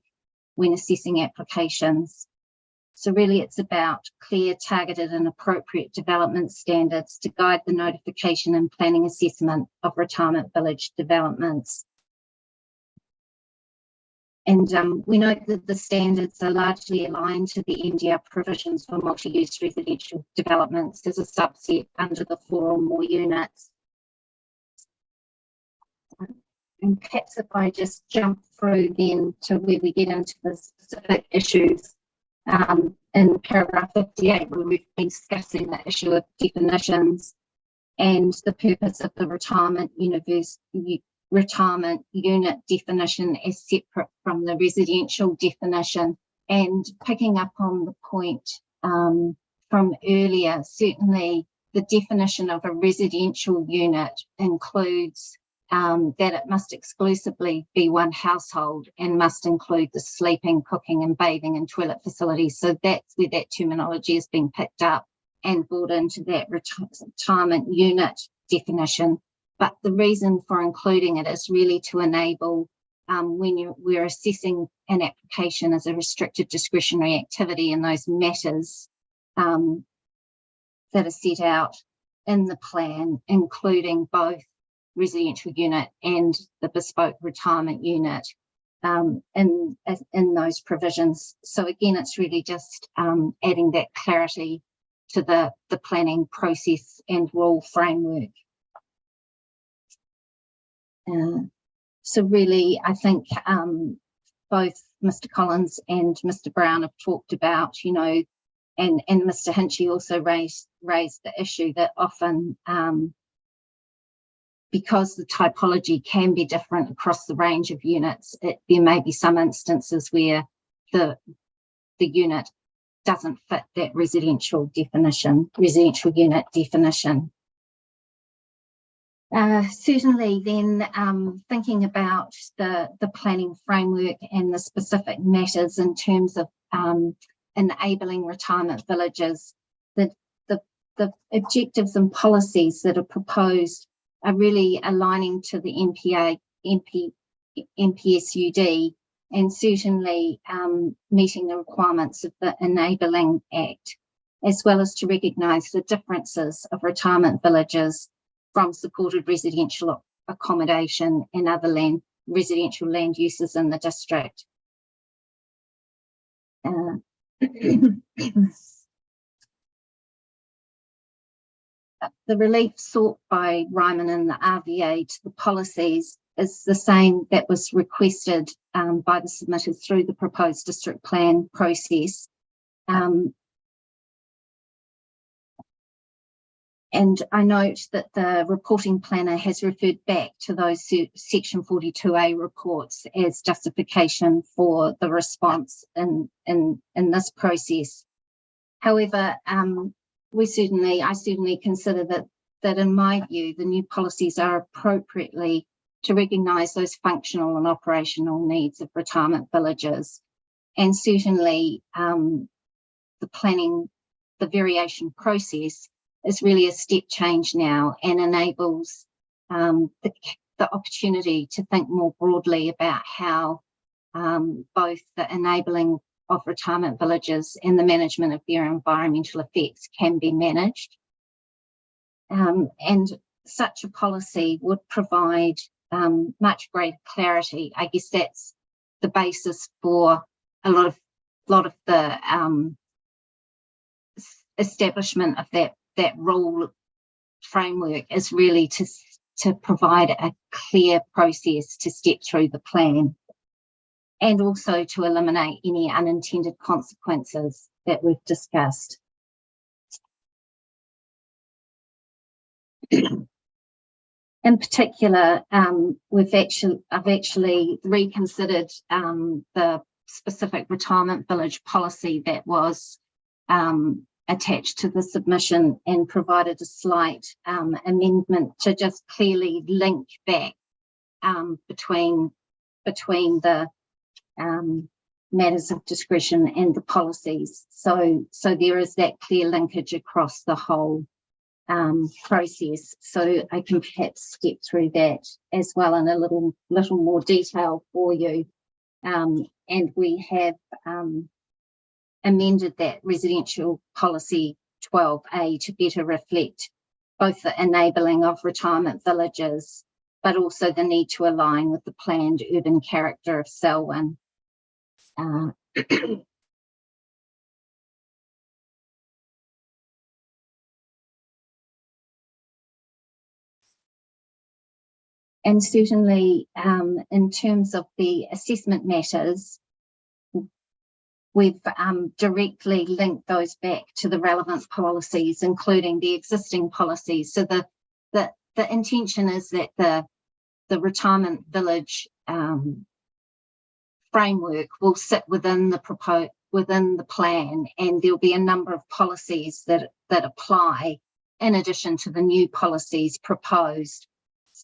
when assessing applications. So really it's about clear, targeted and appropriate development standards to guide the notification and planning assessment of retirement village developments. And we note that the standards are largely aligned to the MDR provisions for multi-use residential developments as a subset under the 4 or more units. And perhaps if I just jump through then to where we get into the specific issues in paragraph 58, where we've been discussing the issue of definitions and the purpose of the retirement unit definition as separate from the residential definition. And picking up on the point from earlier, certainly the definition of a residential unit includes that it must exclusively be one household and must include the sleeping, cooking and bathing and toilet facilities. So that's where that terminology has been picked up and brought into that retirement unit definition. But the reason for including it is really to enable when we're assessing an application as a restricted discretionary activity in those matters that are set out in the plan, including both residential unit and the bespoke retirement unit in those provisions. So again, it's really just adding that clarity to the planning process and rule framework. So really, I think both Mr. Collins and Mr. Brown have talked about, and Mr. Hinchy also raised the issue that often, because the typology can be different across the range of units, there may be some instances where the unit doesn't fit that residential unit definition. Certainly then thinking about the planning framework and the specific matters in terms of enabling retirement villages, the objectives and policies that are proposed are really aligning to the NPSUD and certainly meeting the requirements of the Enabling Act, as well as to recognise the differences of retirement villages from supported residential accommodation and other residential land uses in the district. The relief sought by Ryman and the RVA to the policies is the same that was requested by the submitters through the proposed district plan process. And I note that the reporting planner has referred back to those section 42A reports as justification for the response in this process. However, I certainly consider that in my view, the new policies are appropriately to recognise those functional and operational needs of retirement villages. And certainly the variation process is really a step change now and enables the opportunity to think more broadly about how both the enabling of retirement villages and the management of their environmental effects can be managed. And such a policy would provide much greater clarity. I guess that's the basis for a lot of the establishment of that rule framework is really to provide a clear process to step through the plan, and also to eliminate any unintended consequences that we've discussed. In particular, I've actually reconsidered the specific retirement village policy that was attached to the submission and provided a slight amendment to just clearly link back between the matters of discretion and the policies. So there is that clear linkage across the whole process. So I can perhaps step through that as well in a little more detail for you. And we have amended that residential policy 12A to better reflect both the enabling of retirement villages, but also the need to align with the planned urban character of Selwyn. And certainly in terms of the assessment matters, we've directly linked those back to the relevant policies, including the existing policies. So the intention is that the retirement village framework will sit within the plan, and there'll be a number of policies that apply in addition to the new policies proposed,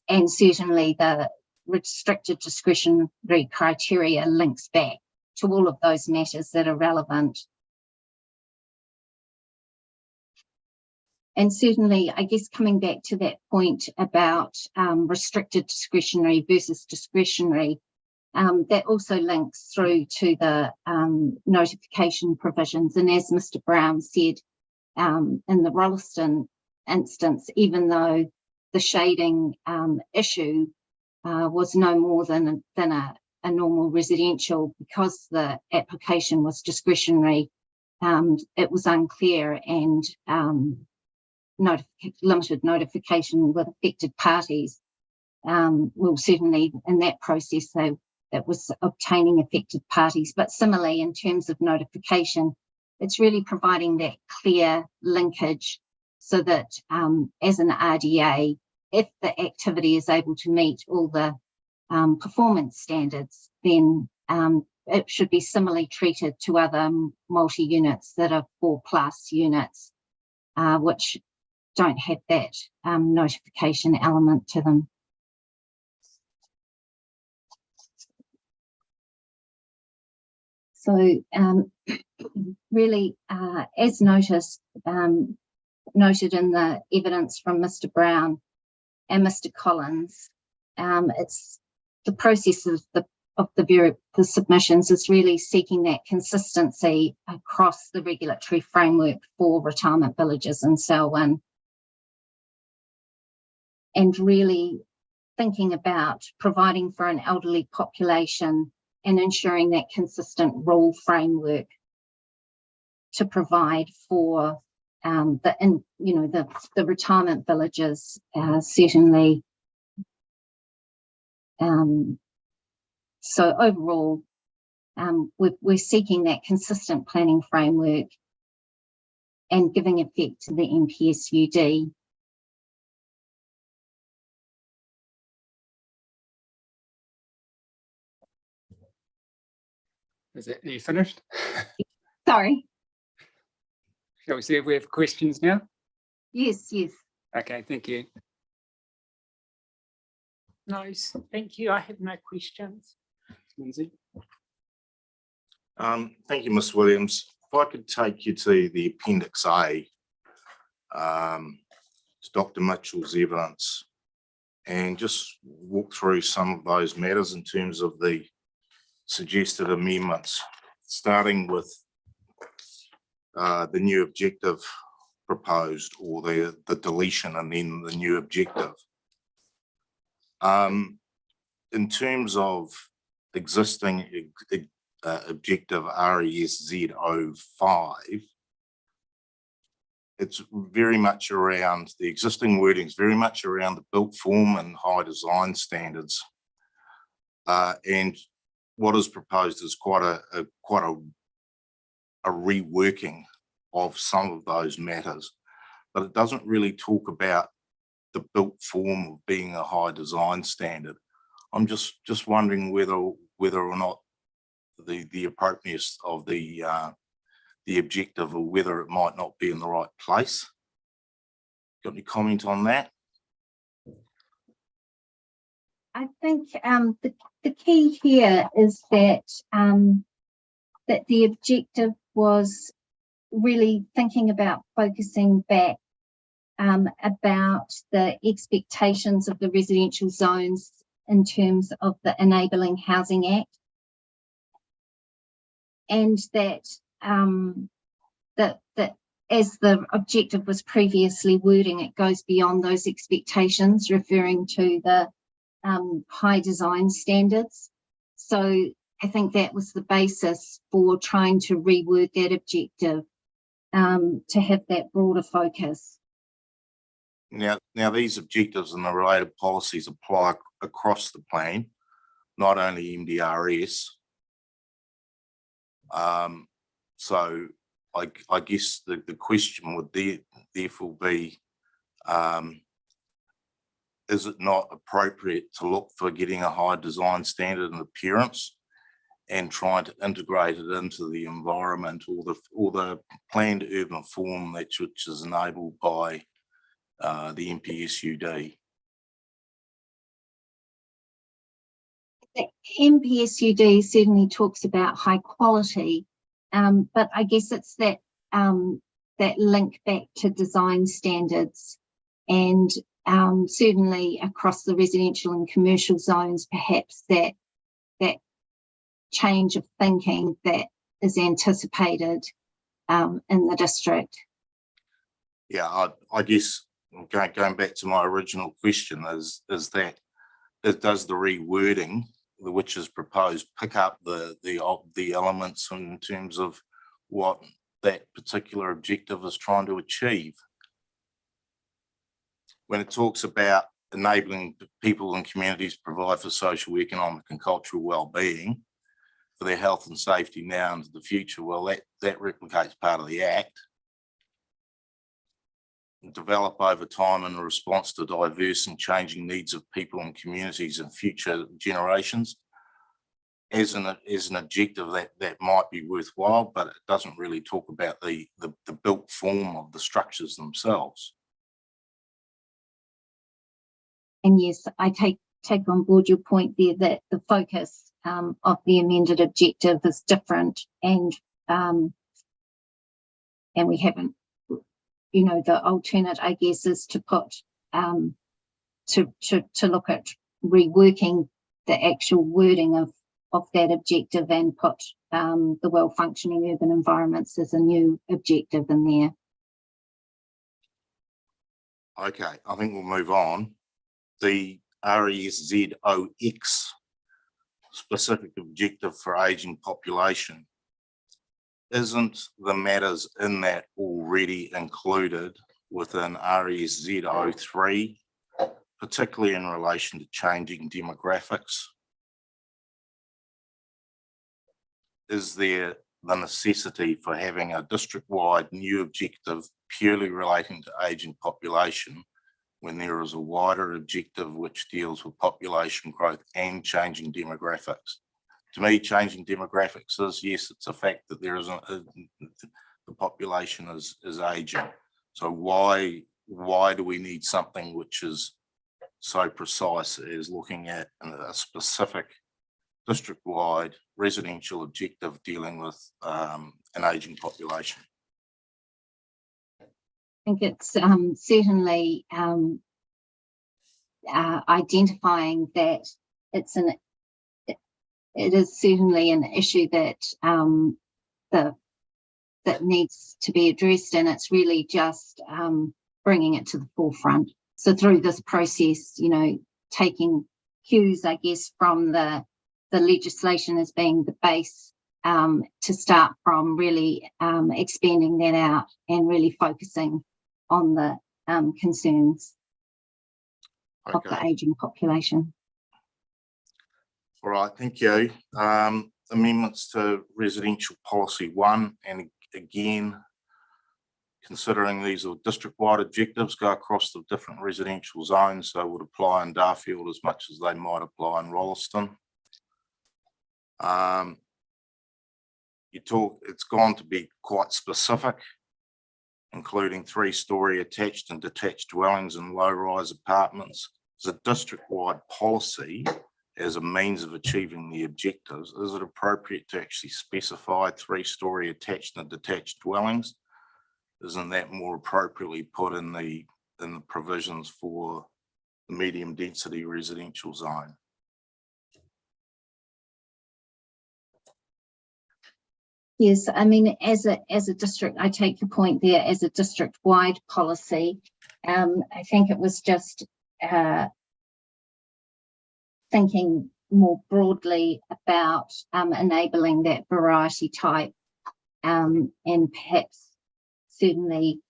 and certainly the restricted discretionary criteria links back to all of those matters that are relevant. And certainly, I guess, coming back to that point about restricted discretionary versus discretionary, that also links through to the notification provisions. And as Mr. Brown said, in the Rolleston instance, even though the shading issue was no more than a normal residential, because the application was discretionary, it was unclear, and limited notification with affected parties. Well, certainly in that process, it was obtaining affected parties. But similarly, in terms of notification, it's really providing that clear linkage so that as an RDA, if the activity is able to meet all the performance standards, then it should be similarly treated to other multi-units that are 4+ units, which don't have that notification element to them. So really, as noted in the evidence from Mr. Brown and Mr. Collins, it's the process of the submissions is really seeking that consistency across the regulatory framework for retirement villages in Selwyn, and really thinking about providing for an elderly population and ensuring that consistent rule framework to provide for the retirement villages, certainly. So overall, we're seeking that consistent planning framework and giving effect to the NPSUD. Are you finished? Sorry. Shall we see if we have questions now? Yes. Okay, thank you. No, thank you. I have no questions. Lindsay? Thank you, Ms. Williams. If I could take you to the Appendix A, it's Dr. Mitchell's evidence, and just walk through some of those matters in terms of the suggested amendments, starting with the new objective proposed, or the deletion and then the new objective. In terms of existing objective RESZ05, it's very much around the existing wordings, very much around the built form and high design standards. And what is proposed is quite a reworking of some of those matters, but it doesn't really talk about the built form of being a high design standard. I'm just wondering whether or not the appropriateness of the objective, or whether it might not be in the right place. Got any comment on that? I think the key here is that that the objective was really thinking about focusing back about the expectations of the residential zones in terms of the Enabling Housing Act, and that that as the objective was previously wording, it goes beyond those expectations, referring to the high design standards. So I think that was the basis for trying to reword that objective to have that broader focus. Now these objectives and the related policies apply across the plan, not only MDRS. So I guess the question would therefore be, is it not appropriate to look for getting a high design standard in appearance and trying to integrate it into the environment or the planned urban form which is enabled by the NPSUD? The NPSUD certainly talks about high quality, but I guess it's that that link back to design standards, and certainly across the residential and commercial zones, perhaps that change of thinking that is anticipated in the district. Yeah, I guess going back to my original question is that does the rewording which is proposed pick up the elements in terms of what that particular objective is trying to achieve? When it talks about enabling people and communities to provide for social, economic and cultural well-being for their health and safety now and into the future, well, that replicates part of the Act. Develop over time in response to diverse and changing needs of people and communities and future generations. As an objective that might be worthwhile, but it doesn't really talk about the built form of the structures themselves. And yes, I take on board your point there that the focus of the amended objective is different, and we haven't, the alternate, I guess, is to put to look at reworking the actual wording of that objective and put the well-functioning urban environments as a new objective in there. Okay, I think we'll move on. The RESZOX specific objective for ageing population, isn't the matters in that already included within RESZO3, particularly in relation to changing demographics? Is there the necessity for having a district-wide new objective purely relating to ageing population when there is a wider objective which deals with population growth and changing demographics? To me, changing demographics is, yes, it's a fact that there is the population is aging. So why do we need something which is so precise as looking at a specific district-wide residential objective dealing with an aging population? I think it's certainly identifying that it is certainly an issue that that needs to be addressed, and it's really just bringing it to the forefront. So through this process, taking cues, I guess, from the legislation as being the base to start from, really expanding that out and really focusing on the concerns of the ageing population. All right, thank you. Amendments to Residential Policy 1, and again, considering these are district-wide objectives, go across the different residential zones, so would apply in Darfield as much as they might apply in Rolleston. It's gone to be quite specific, including 3-story attached and detached dwellings and low-rise apartments. As a district-wide policy, as a means of achieving the objectives, is it appropriate to actually specify 3-story attached and detached dwellings? Isn't that more appropriately put in the provisions for the medium density residential zone? Yes, I mean, as a district, I take your point there. As a district-wide policy, I think it was just thinking more broadly about enabling that variety type, and perhaps certainly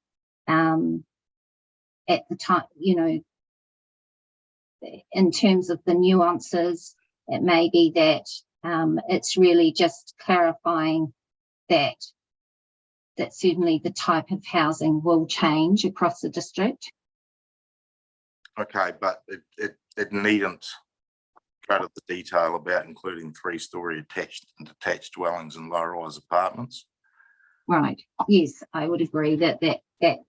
at the time, in terms of the nuances, it may be that it's really just clarifying that that certainly the type of housing will change across the district. Okay, but it needn't go to the detail about including 3-story attached and detached dwellings and low-rise apartments. Right. Yes, I would agree that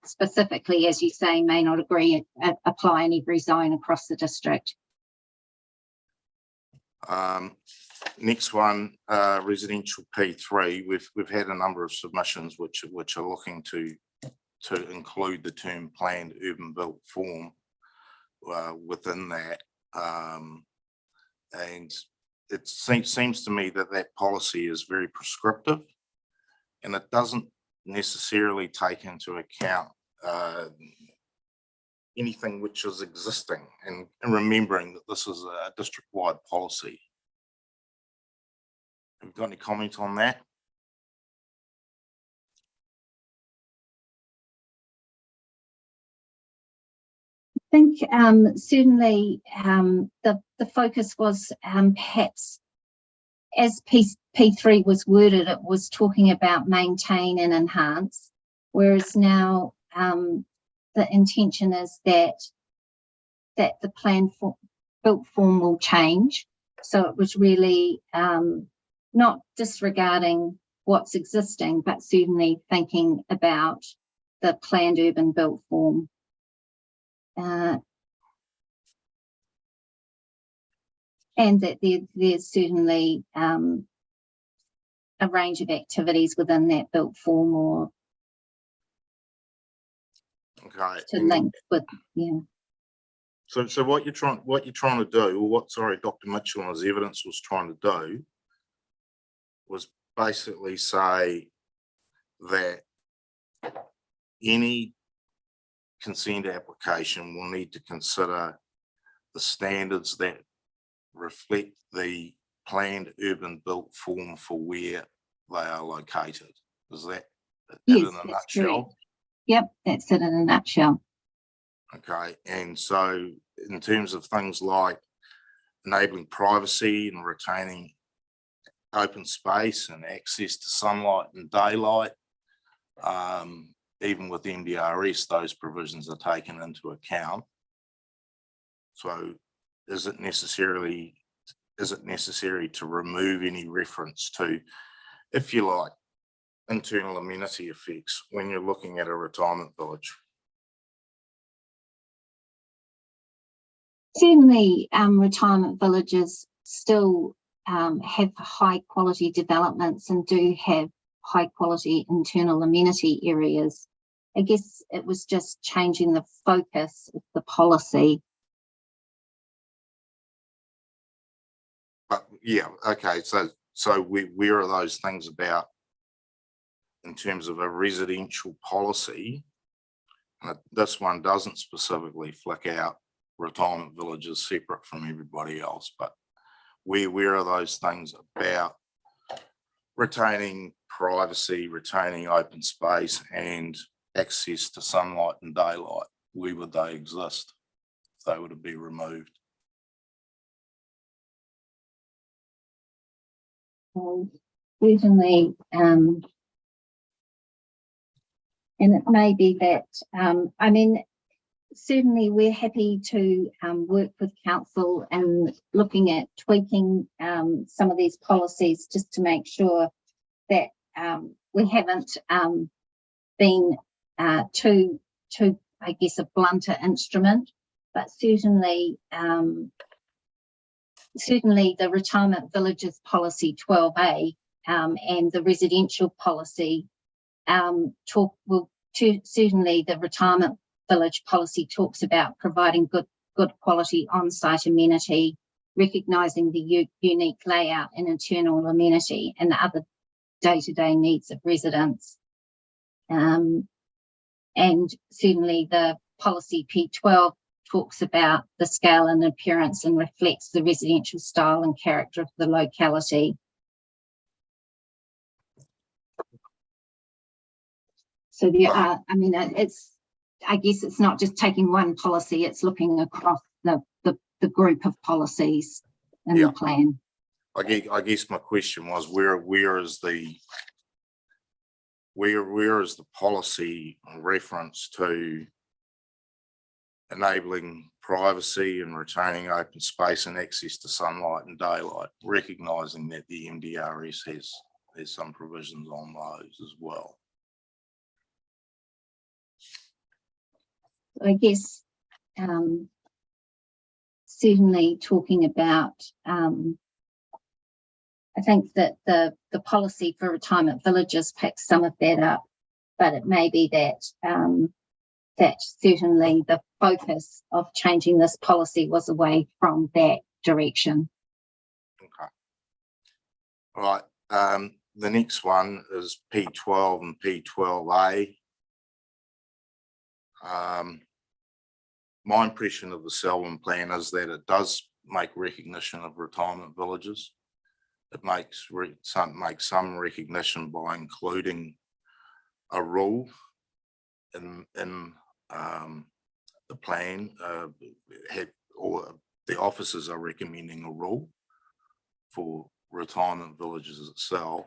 specifically, as you say, may not apply in every zone across the district. Next one, residential P3. We've had a number of submissions which are looking to include the term planned urban built form within that, and it seems to me that policy is very prescriptive, and it doesn't necessarily take into account anything which is existing, and remembering that this is a district-wide policy. Have you got any comment on that? I think certainly the focus was perhaps, as P3 was worded, it was talking about maintain and enhance, whereas now the intention is that the plan built form will change. So it was really not disregarding what's existing, but certainly thinking about the planned urban built form. And that there's certainly a range of activities within that built form, or Okay. to link with, yeah. So what you're trying to do, or what Dr. Mitchell and his evidence was trying to do, was basically say that any consent application will need to consider the standards that reflect the planned urban built form for where they are located. Is that it Yes, in a that's nutshell? correct. Yep, that's it in a nutshell. Okay, and so in terms of things like enabling privacy and retaining open space and access to sunlight and daylight, even with MDRS, those provisions are taken into account. So is it necessary to remove any reference to, if you like, internal amenity effects when you're looking at a retirement village? Certainly, retirement villages still have high quality developments and do have high quality internal amenity areas. I guess it was just changing the focus of the policy. But yeah, okay, so where are those things about in terms of a residential policy? This one doesn't specifically flick out retirement villages separate from everybody else, but where are those things about retaining privacy, retaining open space and access to sunlight and daylight? Where would they exist if they were to be removed? Certainly, and it may be that, I mean, certainly we're happy to work with council and looking at tweaking some of these policies just to make sure that we haven't been too, I guess, a blunter instrument, but certainly the retirement villages policy 12A and the residential policy certainly the retirement village policy talks about providing good quality on-site amenity, recognising the unique layout and internal amenity and the other day-to-day needs of residents. And certainly the policy P12 talks about the scale and appearance and reflects the residential style and character of the locality. So there are, I mean, I guess it's not just taking one policy, it's looking across the group of policies in the plan. I guess my question was, where is the where is the policy reference to enabling privacy and retaining open space and access to sunlight and daylight, recognising that the MDRS has some provisions on those as well. I guess certainly talking about, I think that the policy for retirement villages picks some of that up, but it may be that that certainly the focus of changing this policy was away from that direction. Okay. All right. The next one is P12 and P12A. My impression of the Selwyn plan is that it does make recognition of retirement villages. It makes some recognition by including a rule in the plan. Or the officers are recommending a rule for retirement villages itself.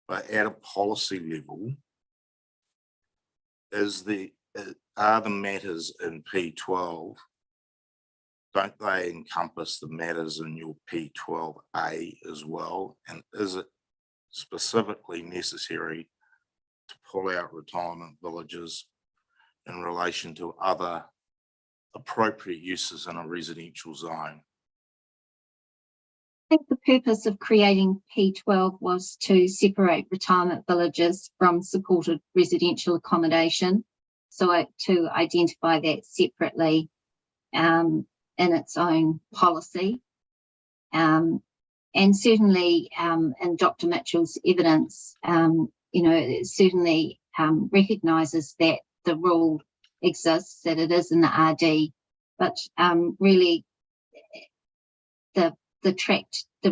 But at a policy level, are the matters in P12, don't they encompass the matters in your P12A as well? And is it specifically necessary to pull out retirement villages in relation to other appropriate uses in a residential zone? I think the purpose of creating P12 was to separate retirement villages from supported residential accommodation, so to identify that separately in its own policy. And certainly in Dr. Mitchell's evidence, it certainly recognises that the rule exists, that it is in the RD, but really the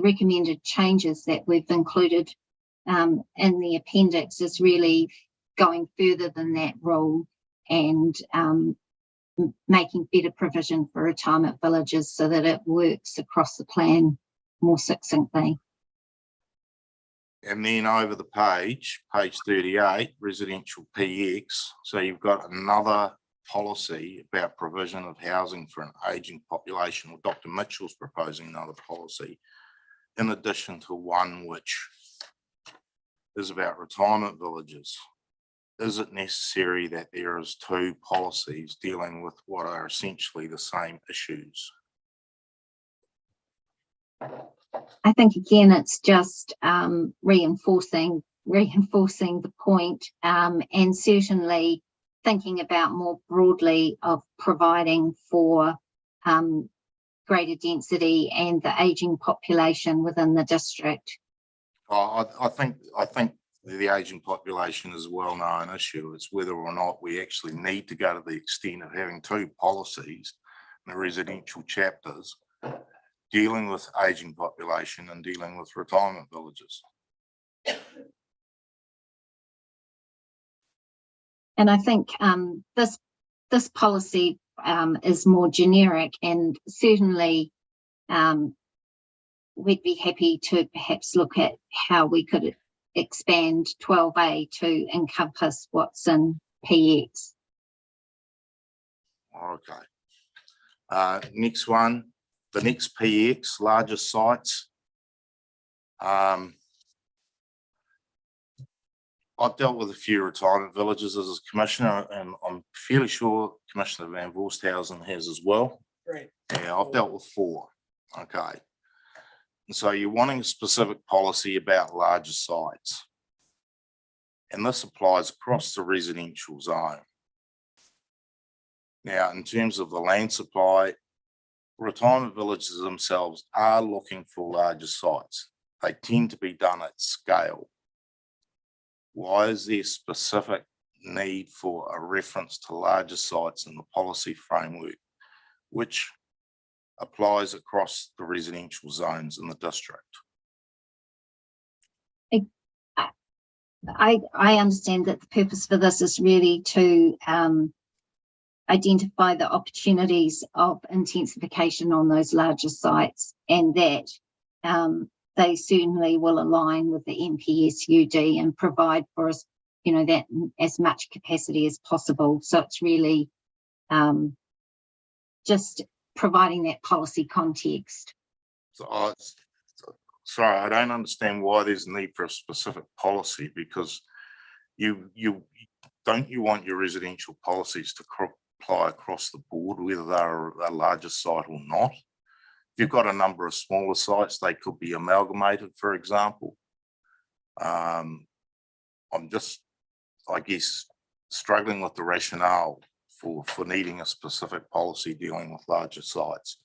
recommended changes that we've included in the appendix is really going further than that rule and making better provision for retirement villages so that it works across the plan more succinctly. And then over the page 38, residential PX. So you've got another policy about provision of housing for an ageing population, or Dr. Mitchell's proposing another policy, in addition to one which is about retirement villages. Is it necessary that there is two policies dealing with what are essentially the same issues? I think again, it's just reinforcing the point, and certainly thinking about more broadly of providing for greater density and the ageing population within the district. I think the ageing population is a well-known issue. It's whether or not we actually need to go to the extent of having two policies in the residential chapters dealing with ageing population and dealing with retirement villages. And I think this policy is more generic, and certainly we'd be happy to perhaps look at how we could expand 12A to encompass what's in PX. Okay. Next one, the next PX, larger sites. I've dealt with a few retirement villages as a commissioner, and I'm fairly sure Commissioner Van Voorsthausen has as well. Right. Yeah, I've dealt with 4. Okay. And so you're wanting a specific policy about larger sites. And this applies across the residential zone. Now, in terms of the land supply, retirement villages themselves are looking for larger sites. They tend to be done at scale. Why is there specific need for a reference to larger sites in the policy framework, which applies across the residential zones in the district? I understand that the purpose for this is really to identify the opportunities of intensification on those larger sites, and that they certainly will align with the NPSUD and provide for us, that as much capacity as possible. So it's really just providing that policy context. So sorry, I don't understand why there's a need for a specific policy, because you want your residential policies to apply across the board, whether they're a larger site or not. If you've got a number of smaller sites, they could be amalgamated, for example. I'm just, I guess, struggling with the rationale for needing a specific policy dealing with larger sites.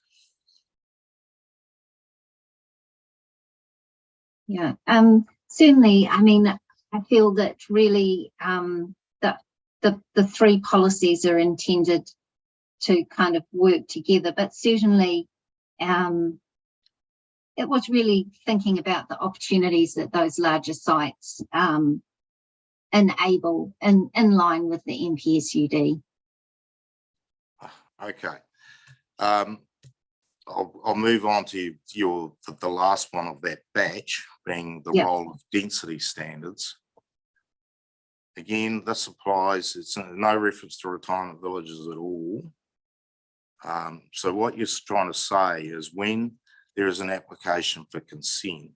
Yeah, certainly. I mean, I feel that really the three policies are intended to kind of work together, but certainly it was really thinking about the opportunities that those larger sites enable in line with the NPSUD. Okay. I'll move on to the last one of that batch, being the role of density standards. Again, this applies, it's no reference to retirement villages at all. So what you're trying to say is when there is an application for consent,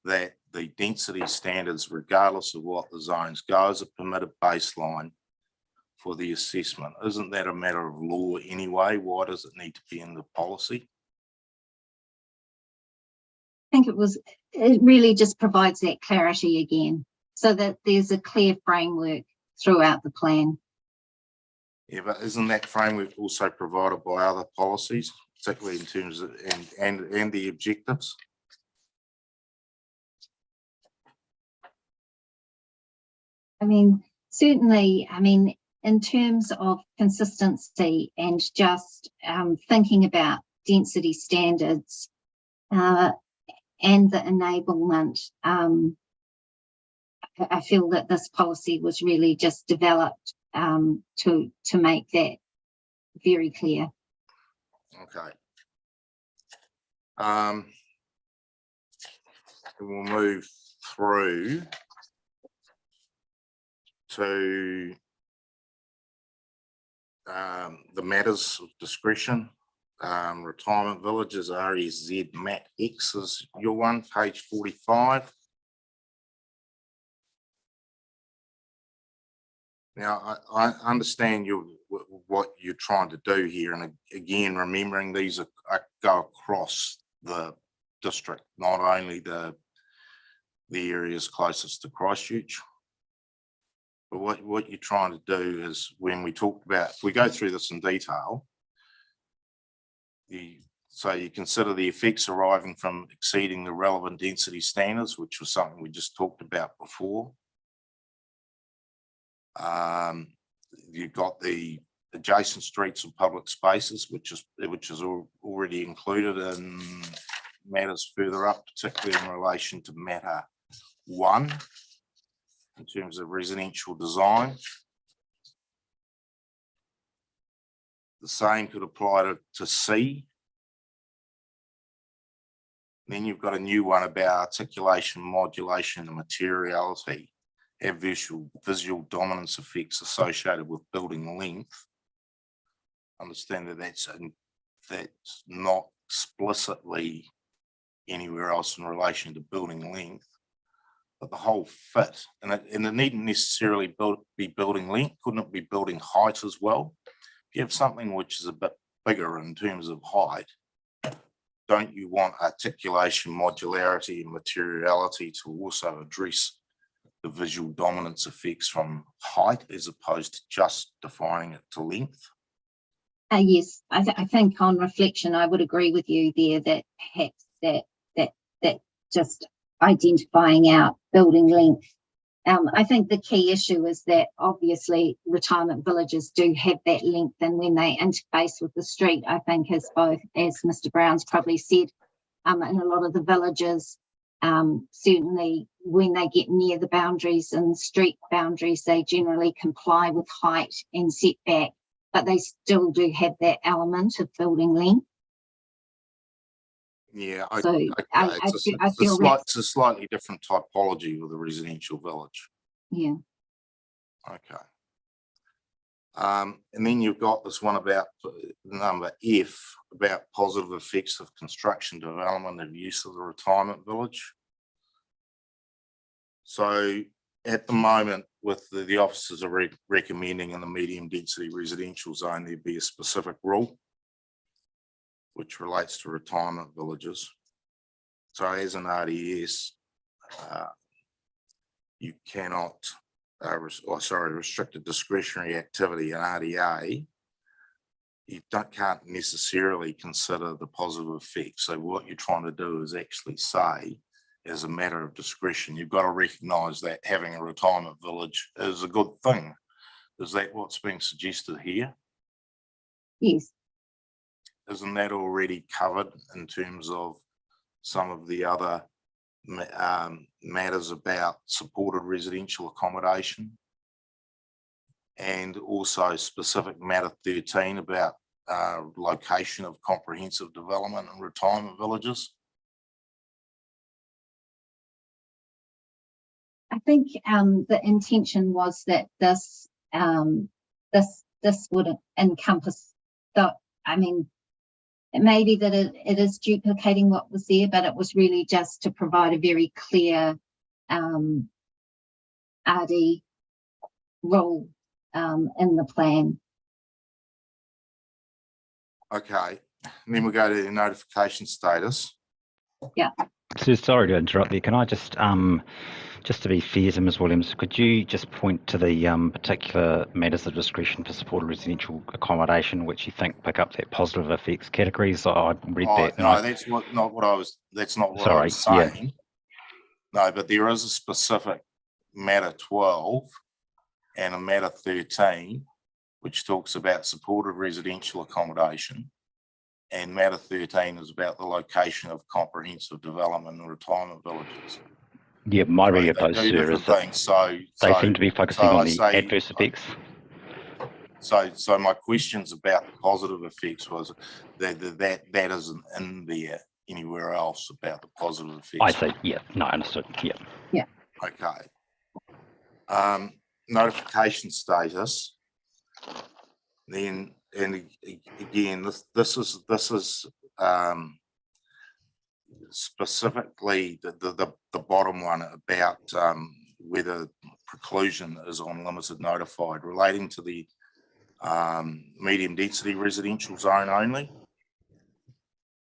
that the density standards, regardless of what the zones go, as a permitted baseline for the assessment. Isn't that a matter of law anyway? Why does it need to be in the policy? I think it really just provides that clarity again, so that there's a clear framework throughout the plan. Yeah, but isn't that framework also provided by other policies, particularly in terms of and the objectives? I mean, certainly, in terms of consistency and just thinking about density standards and the enablement, I feel that this policy was really just developed to make that very clear. Okay. We'll move through to the matters of discretion. Retirement villages, REZ MAT X is your one, page 45. Now, I understand what you're trying to do here, and again, remembering these go across the district, not only the areas closest to Christchurch. But what you're trying to do is, when we talk about, if we go through this in detail, so you consider the effects arising from exceeding the relevant density standards, which was something we just talked about before. You've got the adjacent streets and public spaces, which is already included in matters further up, particularly in relation to matter 1. In terms of residential design. The same could apply to C. Then you've got a new one about articulation, modulation, and materiality, have visual dominance effects associated with building length. Understand that that's not explicitly anywhere else in relation to building length. But the whole fit, and it needn't necessarily be building length. Couldn't it be building height as well? If you have something which is a bit bigger in terms of height, don't you want articulation, modularity, and materiality to also address the visual dominance effects from height, as opposed to just defining it to length? Yes, I think on reflection, I would agree with you there that perhaps that just identifying out building length. I think the key issue is that obviously retirement villages do have that length, and when they interface with the street, I think as Mr. Brown's probably said, in a lot of the villages, certainly when they get near the boundaries and street boundaries, they generally comply with height and setback, but they still do have that element of building length. Yeah, So I feel that's, it's a slightly different typology with a residential village. yeah. Okay. And then you've got this one about number F, about positive effects of construction, development and use of the retirement village. So at the moment, with the officers are recommending in the medium density residential zone, there'd be a specific rule which relates to retirement villages. So as an RDS, you cannot, restricted discretionary activity in RDA, you can't necessarily consider the positive effects. So what you're trying to do is actually say, as a matter of discretion, you've got to recognise that having a retirement village is a good thing. Is that what's being suggested here? Yes. Isn't that already covered in terms of some of the other matters about supported residential accommodation, and also specific matter 13 about location of comprehensive development and retirement villages? I think the intention was that this would encompass the, I mean, it may be that it is duplicating what was there, but it was really just to provide a very clear RD role in the plan. Okay, and then we go to the notification status. Yeah. So sorry to interrupt there. Can I just to be fair to Ms. Williams, could you just point to the particular matters of discretion for supported residential accommodation, which you think pick up that positive effects categories? I read that. No, that's not what I was saying. Yeah. No, but there is a specific matter 12 and a matter 13, which talks about supported residential accommodation. And matter 13 is about the location of comprehensive development and retirement villages. Yeah, my reading of those is that they seem to be focusing on the adverse effects. So my questions about the positive effects was that isn't in there anywhere else about the positive effects. I see. Yeah. No, understood. Yeah. Yeah. Okay. Notification status. Then, and again, this is specifically the bottom one about whether preclusion is on limited notified, relating to the medium density residential zone only.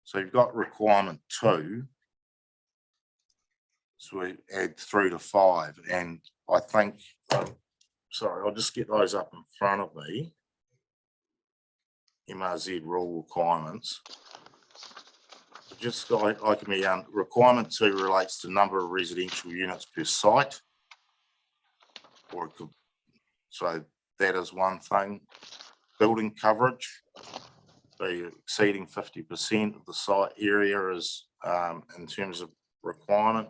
So you've got requirement 2. So we add 3 to 5, and I think, sorry, I'll just get those up in front of me. MRZ rule requirements. Just like me, requirement 2 relates to number of residential units per site, or it could, so that is one thing. Building coverage, so exceeding 50% of the site area is in terms of requirement.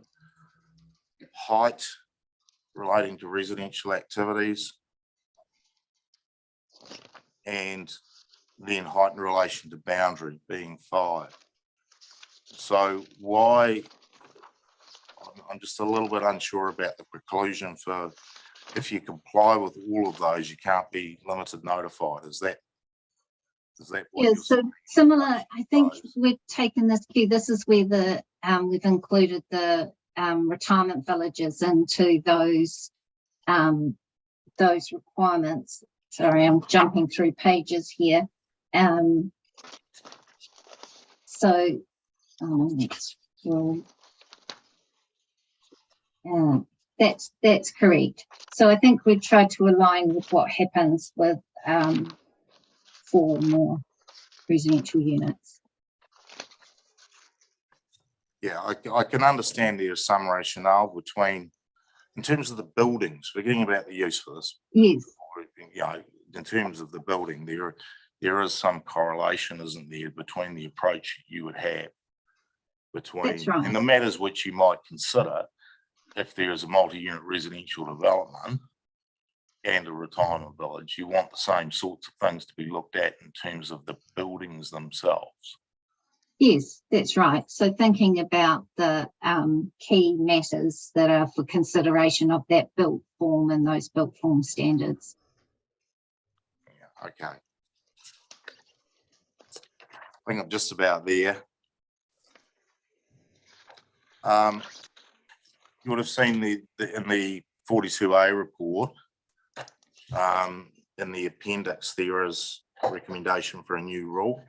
Height relating to residential activities, and then height in relation to boundary being 5. So why, I'm just a little bit unsure about the preclusion for, if you comply with all of those, you can't be limited notified. Is that what? Yeah, so similar, I think we've taken this cue. This is where the we've included the retirement villages into those requirements. Sorry, I'm jumping through pages here. That's correct. So I think we've tried to align with what happens with 4 more residential units. Yeah, I can understand there's some rationale between, in terms of the buildings, forgetting about the use for this. Yes. You know, in terms of the building, there is some correlation, isn't there, between the approach you would have between, that's right, and the matters which you might consider if there is a multi-unit residential development and a retirement village. You want the same sorts of things to be looked at in terms of the buildings themselves. Yes, that's right. So thinking about the key matters that are for consideration of that built form and those built form standards. Yeah, okay. I think I'm just about there. You would have seen in the 42A report, in the appendix, there is a recommendation for a new rule.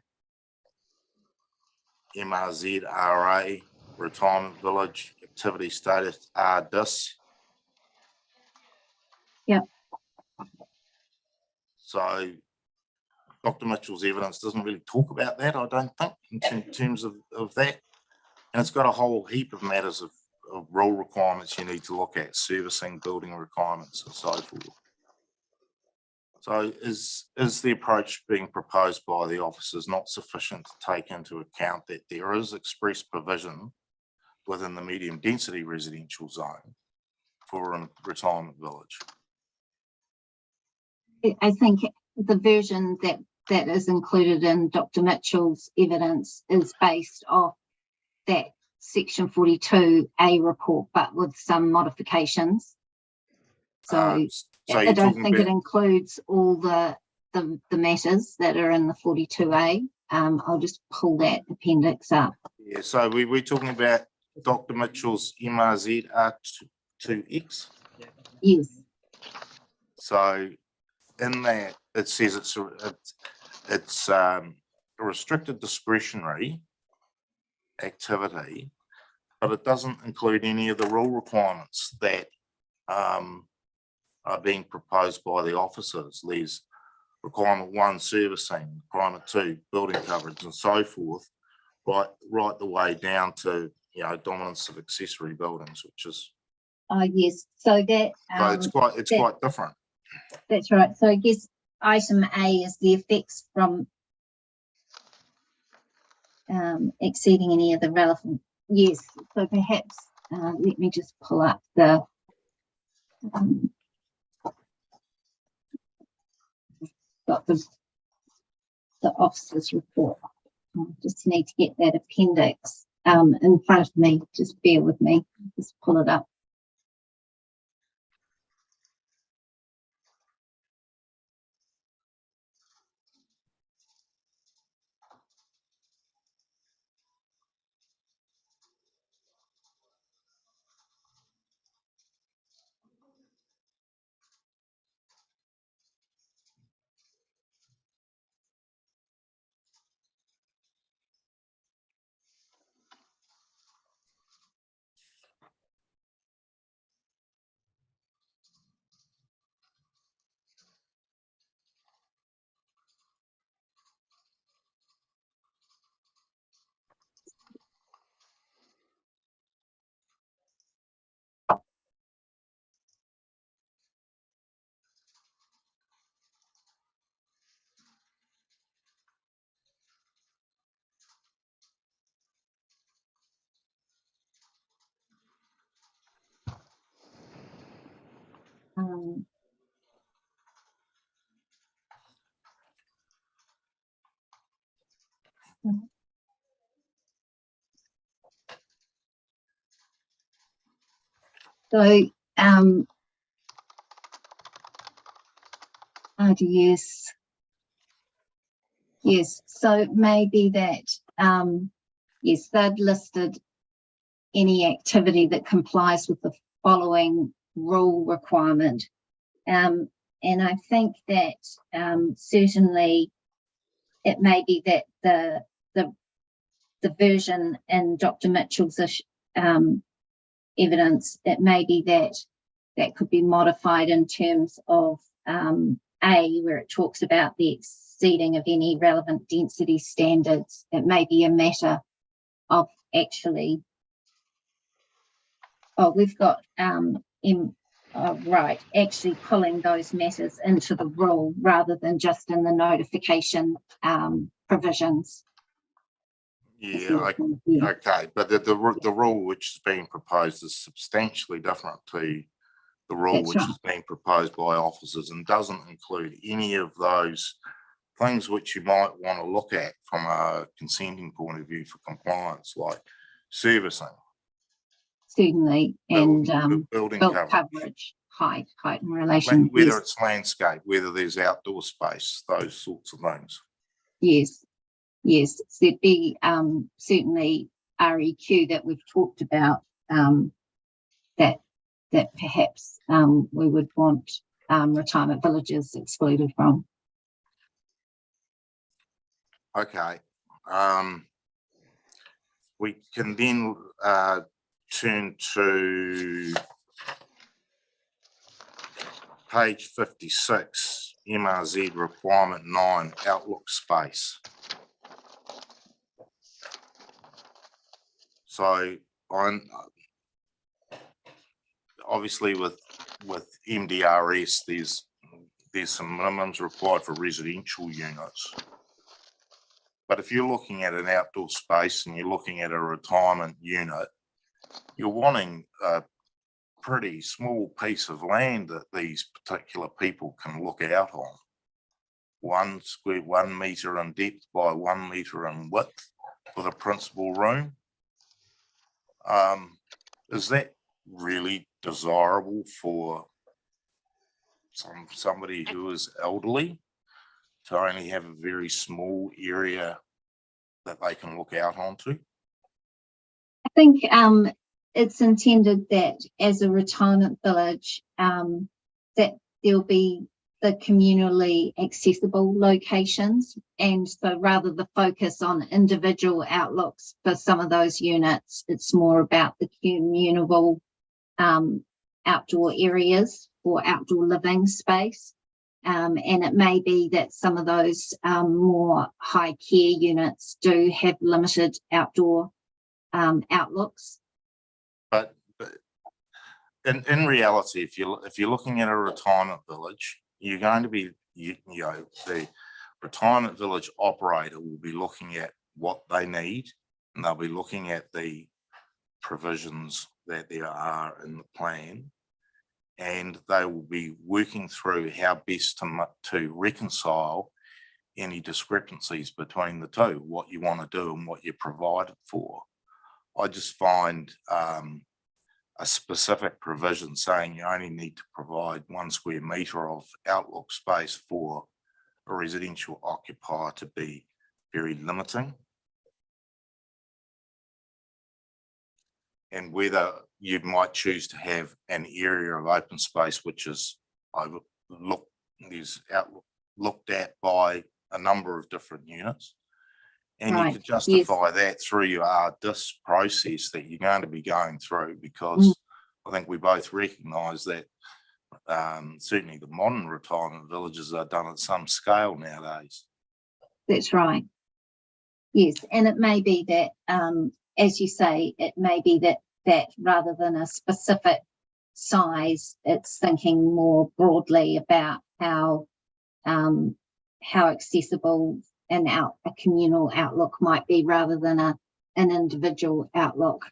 MRZRA, Retirement Village, Activity Status RDIS. Yep. So Dr. Mitchell's evidence doesn't really talk about that, I don't think, in terms of that. And it's got a whole heap of matters of rule requirements you need to look at, servicing, building requirements and so forth. So is the approach being proposed by the officers not sufficient to take into account that there is express provision within the medium density residential zone for a retirement village? I think the version that is included in Dr. Mitchell's evidence is based off that section 42A report, but with some modifications. So I you're don't talking think it about, includes all the matters that are in the 42A. I'll just pull that appendix up. yeah, so we're talking about Dr. Mitchell's MRZ R2X. Yes, So in that, it says it's a restricted discretionary activity, but it doesn't include any of the rule requirements that are being proposed by the officers. There's requirement 1, servicing, requirement 2, building coverage and so forth, right the way down to, you know, dominance of accessory buildings, which is, yes. So that it's quite different. that's right. So I guess item A is the effects from exceeding any of the relevant. Yes. So perhaps let me just pull up the got the officer's report. I just need to get that appendix in front of me. Just bear with me. Just pull it up. So RDS, yes. So maybe that yes, they've listed any activity that complies with the following rule requirement, and I think that certainly it may be that the version in Dr. Mitchell's evidence, it may be that could be modified in terms of A, where it talks about the exceeding of any relevant density standards. It may be a matter of actually, we've got right, actually pulling those matters into the rule rather than just in the notification provisions. Yeah, okay, but the rule which is being proposed is substantially different to the rule That's which right. is being proposed by officers and doesn't include any of those things which you might want to look at from a consenting point of view for compliance, like servicing, certainly, and building built coverage, height in relation. whether Yes, it's landscape, whether there's outdoor space, those sorts of things. yes, there'd be certainly REQ that we've talked about, that perhaps we would want retirement villages excluded from. Okay. We can then turn to page 56, MRZ requirement 9, outlook space. So on obviously with MDRS, there's some minimums required for residential units. But if you're looking at an outdoor space and you're looking at a retirement unit, you're wanting a pretty small piece of land that these particular people can look out on. 1 metre in depth by 1 metre in width for the principal room. Is that really desirable for somebody who is elderly to only have a very small area that they can look out onto? I think it's intended that as a retirement village, that there'll be the communally accessible locations, and so rather the focus on individual outlooks for some of those units, it's more about the communal outdoor areas or outdoor living space. And it may be that some of those more high care units do have limited outdoor outlooks. But in reality, if you're looking at a retirement village, you're going to be, you know, the retirement village operator will be looking at what they need, and they'll be looking at the provisions that there are in the plan, and they will be working through how best to reconcile any discrepancies between the two, what you want to do and what you're provided for. I just find a specific provision saying you only need to provide 1 square metre of outlook space for a residential occupier to be very limiting. And whether you might choose to have an area of open space which is looked at by a number of different units. And Right, you can justify that through your RDIS process that you're going to be going through, because I think we both recognise that certainly the modern retirement villages are done at some scale nowadays. That's right. Yes, and it may be that, as you say, it may be that rather than a specific size, it's thinking more broadly about how accessible a communal outlook might be rather than an individual outlook.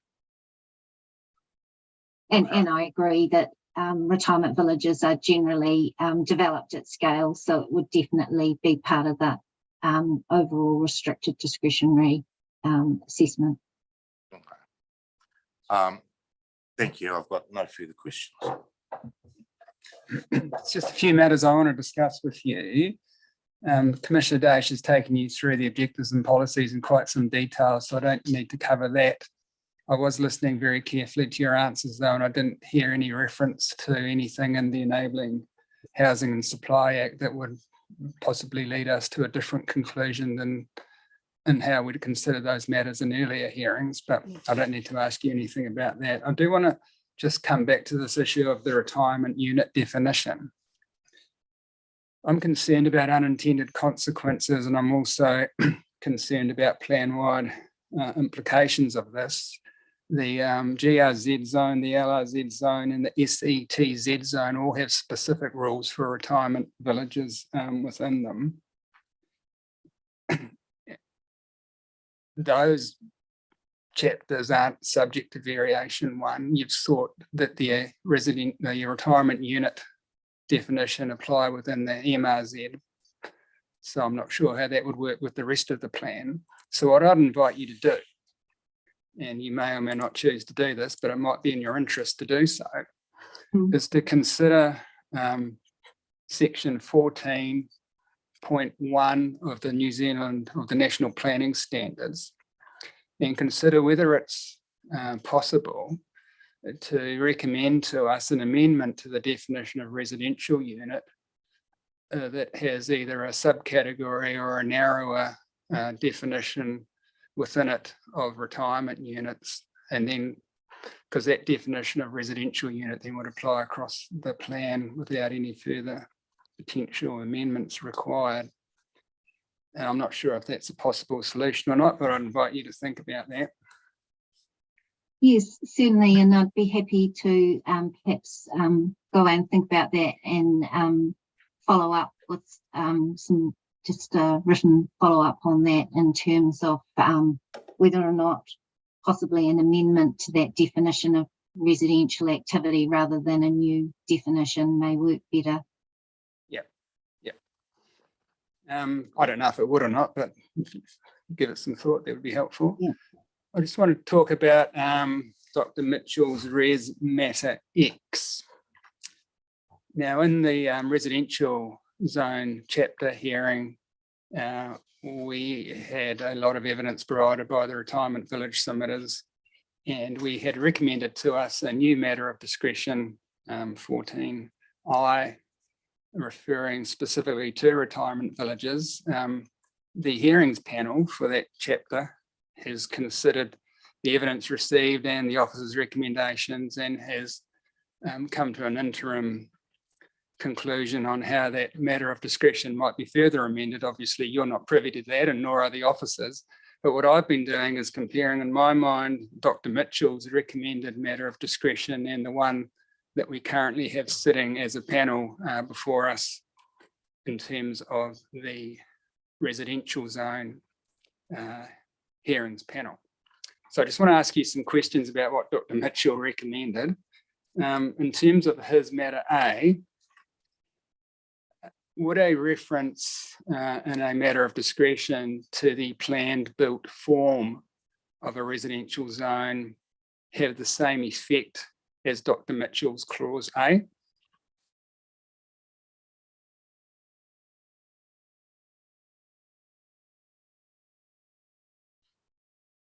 And I agree that retirement villages are generally developed at scale, so it would definitely be part of that overall restricted discretionary assessment. Okay. Thank you. I've got no further questions. It's just a few matters I want to discuss with you. Commissioner Dash has taken you through the objectives and policies in quite some detail, so I don't need to cover that. I was listening very carefully to your answers though, and I didn't hear any reference to anything in the Enabling Housing and Supply Act that would possibly lead us to a different conclusion than in how we'd consider those matters in earlier hearings, but I don't need to ask you anything about that. I do want to just come back to this issue of the retirement unit definition. I'm concerned about unintended consequences, and I'm also concerned about plan-wide implications of this. The GRZ zone, the LRZ zone, and the SETZ zone all have specific rules for retirement villages within them. Those chapters aren't subject to variation 1. You've sought that the retirement unit definition apply within the MRZ. So I'm not sure how that would work with the rest of the plan. So what I'd invite you to do, and you may or may not choose to do this, but it might be in your interest to do so, is to consider section 14.1 of the New Zealand, of the National Planning Standards, and consider whether it's possible to recommend to us an amendment to the definition of residential unit that has either a subcategory or a narrower definition within it of retirement units. And then, because that definition of residential unit then would apply across the plan without any further potential amendments required. And I'm not sure if that's a possible solution or not, but I'd invite you to think about that. Yes, certainly, and I'd be happy to perhaps go away and think about that and follow up with some just written follow up on that in terms of whether or not possibly an amendment to that definition of residential activity rather than a new definition may work better. I don't know if it would or not, but if you give it some thought, that would be helpful. Yeah. I just want to talk about Dr. Mitchell's Res Matter X. Now, in the residential zone chapter hearing, we had a lot of evidence provided by the retirement village submitters, and we had recommended to us a new matter of discretion, 14I, referring specifically to retirement villages. The hearings panel for that chapter has considered the evidence received and the officer's recommendations and has come to an interim conclusion on how that matter of discretion might be further amended. Obviously, you're not privy to that, and nor are the officers. But what I've been doing is comparing, in my mind, Dr. Mitchell's recommended matter of discretion and the one that we currently have sitting as a panel before us in terms of the residential zone hearings panel. So I just want to ask you some questions about what Dr. Mitchell recommended. In terms of his matter A, would a reference in a matter of discretion to the planned built form of a residential zone have the same effect as Dr. Mitchell's clause A?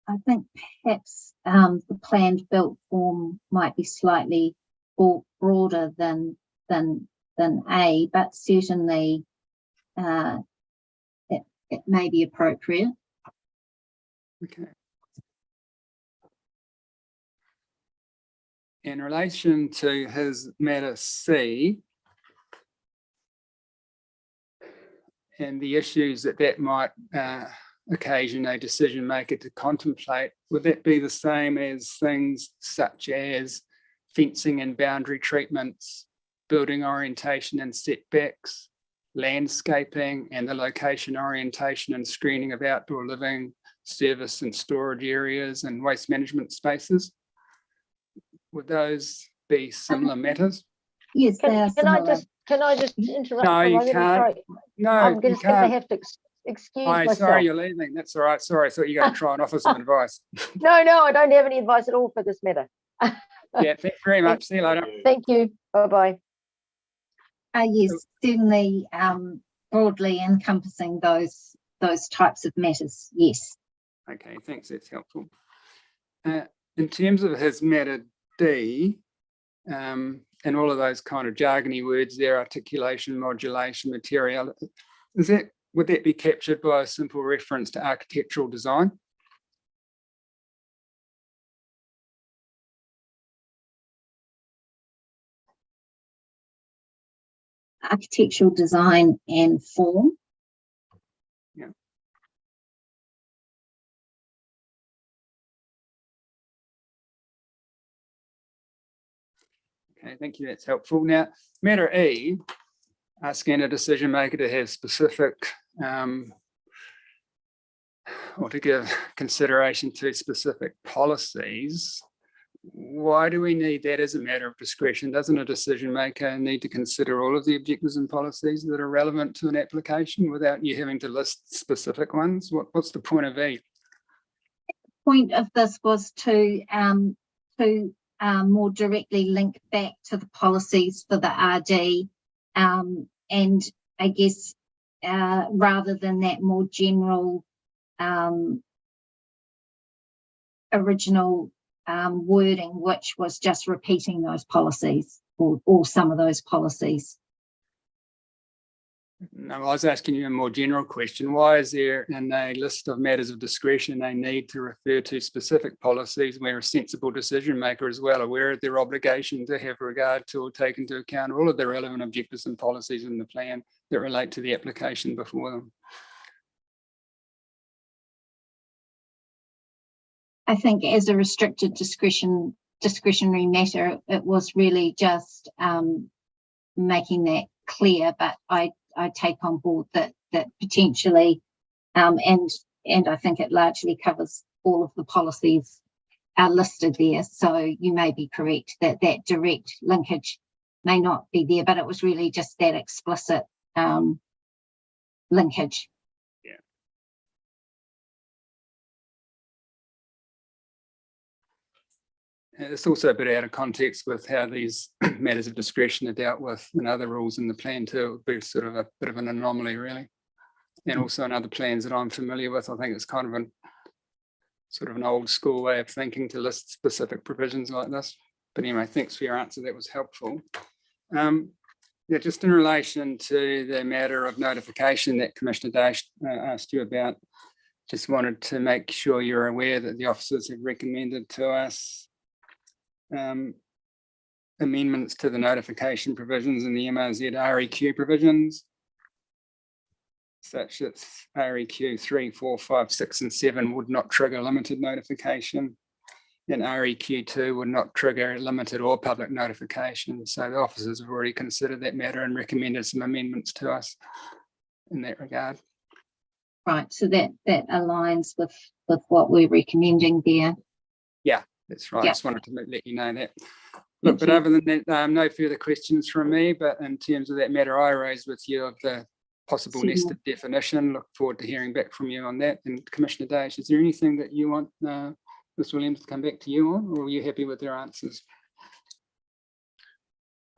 I think perhaps the planned built form might be slightly broader than A, but certainly it may be appropriate. Okay. In relation to his matter C and the issues that might occasion a decision maker to contemplate, would that be the same as things such as fencing and boundary treatments, building orientation and setbacks, landscaping and the location, orientation and screening of outdoor living, service and storage areas and waste management spaces? Would those be similar matters? Yes, they are Can I similar. just interrupt? No, I'm you really can't. sorry. No, I'm you just going to can't. have to excuse Oh, myself. sorry, you're leaving. That's all right. Sorry, I thought you were going to try and offer some advice. No, I don't have any advice at all for this matter. Yeah, thank you very much. See you later. Thank you. Bye-bye. Yes, certainly broadly encompassing those types of matters, yes. Okay, thanks. That's helpful. In terms of his matter D, and all of those kind of jargony words there, articulation, modulation, material, would that be captured by a simple reference to architectural design? Architectural design and form. Yeah. Okay, thank you. That's helpful. Now, matter E, asking a decision maker to have specific or to give consideration to specific policies. Why do we need that as a matter of discretion? Doesn't a decision maker need to consider all of the objectives and policies that are relevant to an application without you having to list specific ones? What's the point of E? Point of this was to more directly link back to the policies for the RD, and I guess rather than that more general original wording, which was just repeating those policies or some of those policies. No, I was asking you a more general question. Why is there in a list of matters of discretion a need to refer to specific policies where a sensible decision maker is well aware of their obligation to have regard to or take into account all of the relevant objectives and policies in the plan that relate to the application before them? I think as a restricted discretionary matter, it was really just making that clear, but I take on board that potentially, and I think it largely covers all of the policies are listed there. So you may be correct that direct linkage may not be there, but it was really just that explicit linkage. It's also a bit out of context with how these matters of discretion are dealt with in other rules in the plan too. It would be sort of a bit of an anomaly, really. And also in other plans that I'm familiar with, I think it's kind of an old school way of thinking to list specific provisions like this. But anyway, thanks for your answer. That was helpful. Yeah, just in relation to the matter of notification that Commissioner Dash asked you about, just wanted to make sure you're aware that the officers have recommended to us amendments to the notification provisions in the MRZ REQ provisions, such that REQ 3, 4, 5, 6 and 7 would not trigger limited notification, and REQ 2 would not trigger limited or public notification. So the officers have already considered that matter and recommended some amendments to us in that regard. Right, so that aligns with what we're recommending there. Yeah, that's right. Yeah. I just wanted to let you know that. Look, but other than that, no further questions from me. But in terms of that matter I raised with you of the possible nested definition, look forward to hearing back from you on that. And Commissioner Dash, is there anything that you want Ms. Williams to come back to you on, or are you happy with their answers?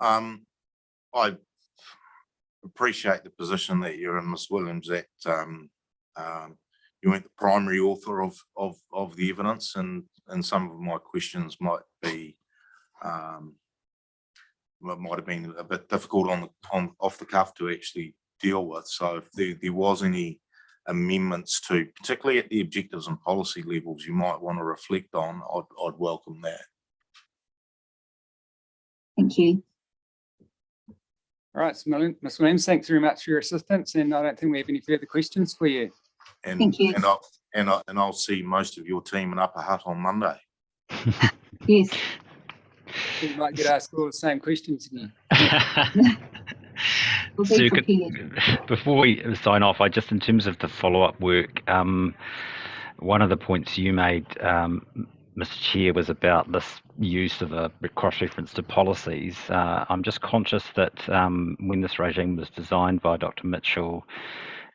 I appreciate the position that you're in, Ms. Williams, that you weren't the primary author of the evidence, and some of my questions might have been a bit difficult on off the cuff to actually deal with. So if there was any amendments to, particularly at the objectives and policy levels, you might want to reflect on, I'd welcome that. Thank you. All right, Ms. Williams, thanks very much for your assistance, and I don't think we have any further questions for you. And, Thank you. And I'll see most of your team in Upper Hutt on Monday. Yes. You might get asked all the same questions again. We'll So be could- prepared. before we sign off, in terms of the follow-up work, one of the points you made, Mr. Chair, was about this use of a cross-reference to policies. I'm just conscious that when this regime was designed by Dr. Mitchell,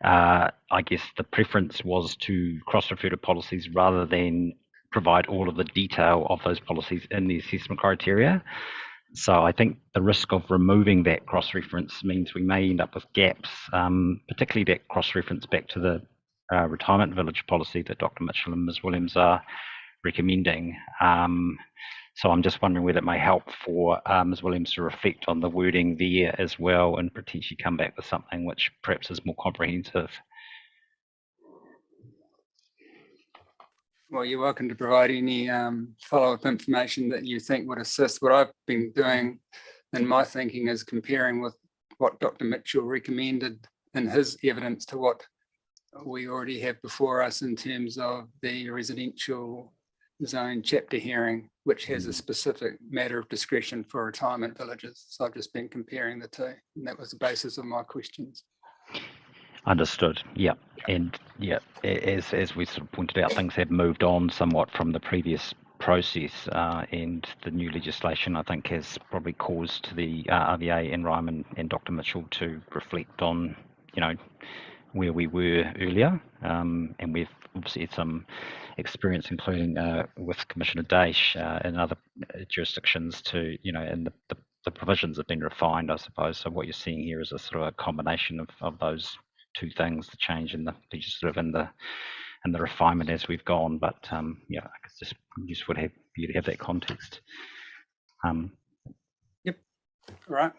I guess the preference was to cross-refer to policies rather than provide all of the detail of those policies in the assessment criteria. So I think the risk of removing that cross-reference means we may end up with gaps, particularly that cross-reference back to the retirement village policy that Dr. Mitchell and Ms. Williams are recommending. So I'm just wondering whether it may help for Ms. Williams to reflect on the wording there as well and potentially come back with something which perhaps is more comprehensive. Well, you're welcome to provide any follow-up information that you think would assist. What I've been doing in my thinking is comparing with what Dr. Mitchell recommended in his evidence to what we already have before us in terms of the residential zone chapter hearing, which has a specific matter of discretion for retirement villages. So I've just been comparing the two, and that was the basis of my questions. Understood. Yeah, and yeah, as we sort of pointed out, things have moved on somewhat from the previous process, and the new legislation, I think, has probably caused the RVA and Ryman and Dr. Mitchell to reflect on, where we were earlier, and we've obviously had some experience, including with Commissioner Daish in other jurisdictions, to and the provisions have been refined, I suppose. So what you're seeing here is a sort of a combination of those two things: the change in the legislative and the refinement as we've gone. But I guess just useful to have you to have that context. Yep. All right.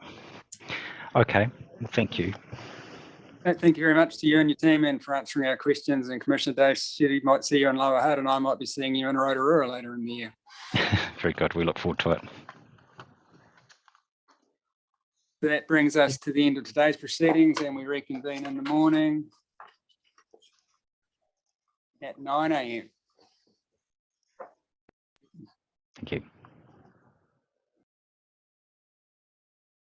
Okay. Well, thank you. Thank you very much to you and your team, and for answering our questions. And Commissioner Dace, you might see you in Lower Hutt, and I might be seeing you in Rotorua later in the year. Very good. We look forward to it. So that brings us to the end of today's proceedings, and we reconvene in the morning at 9 a.m. Thank you.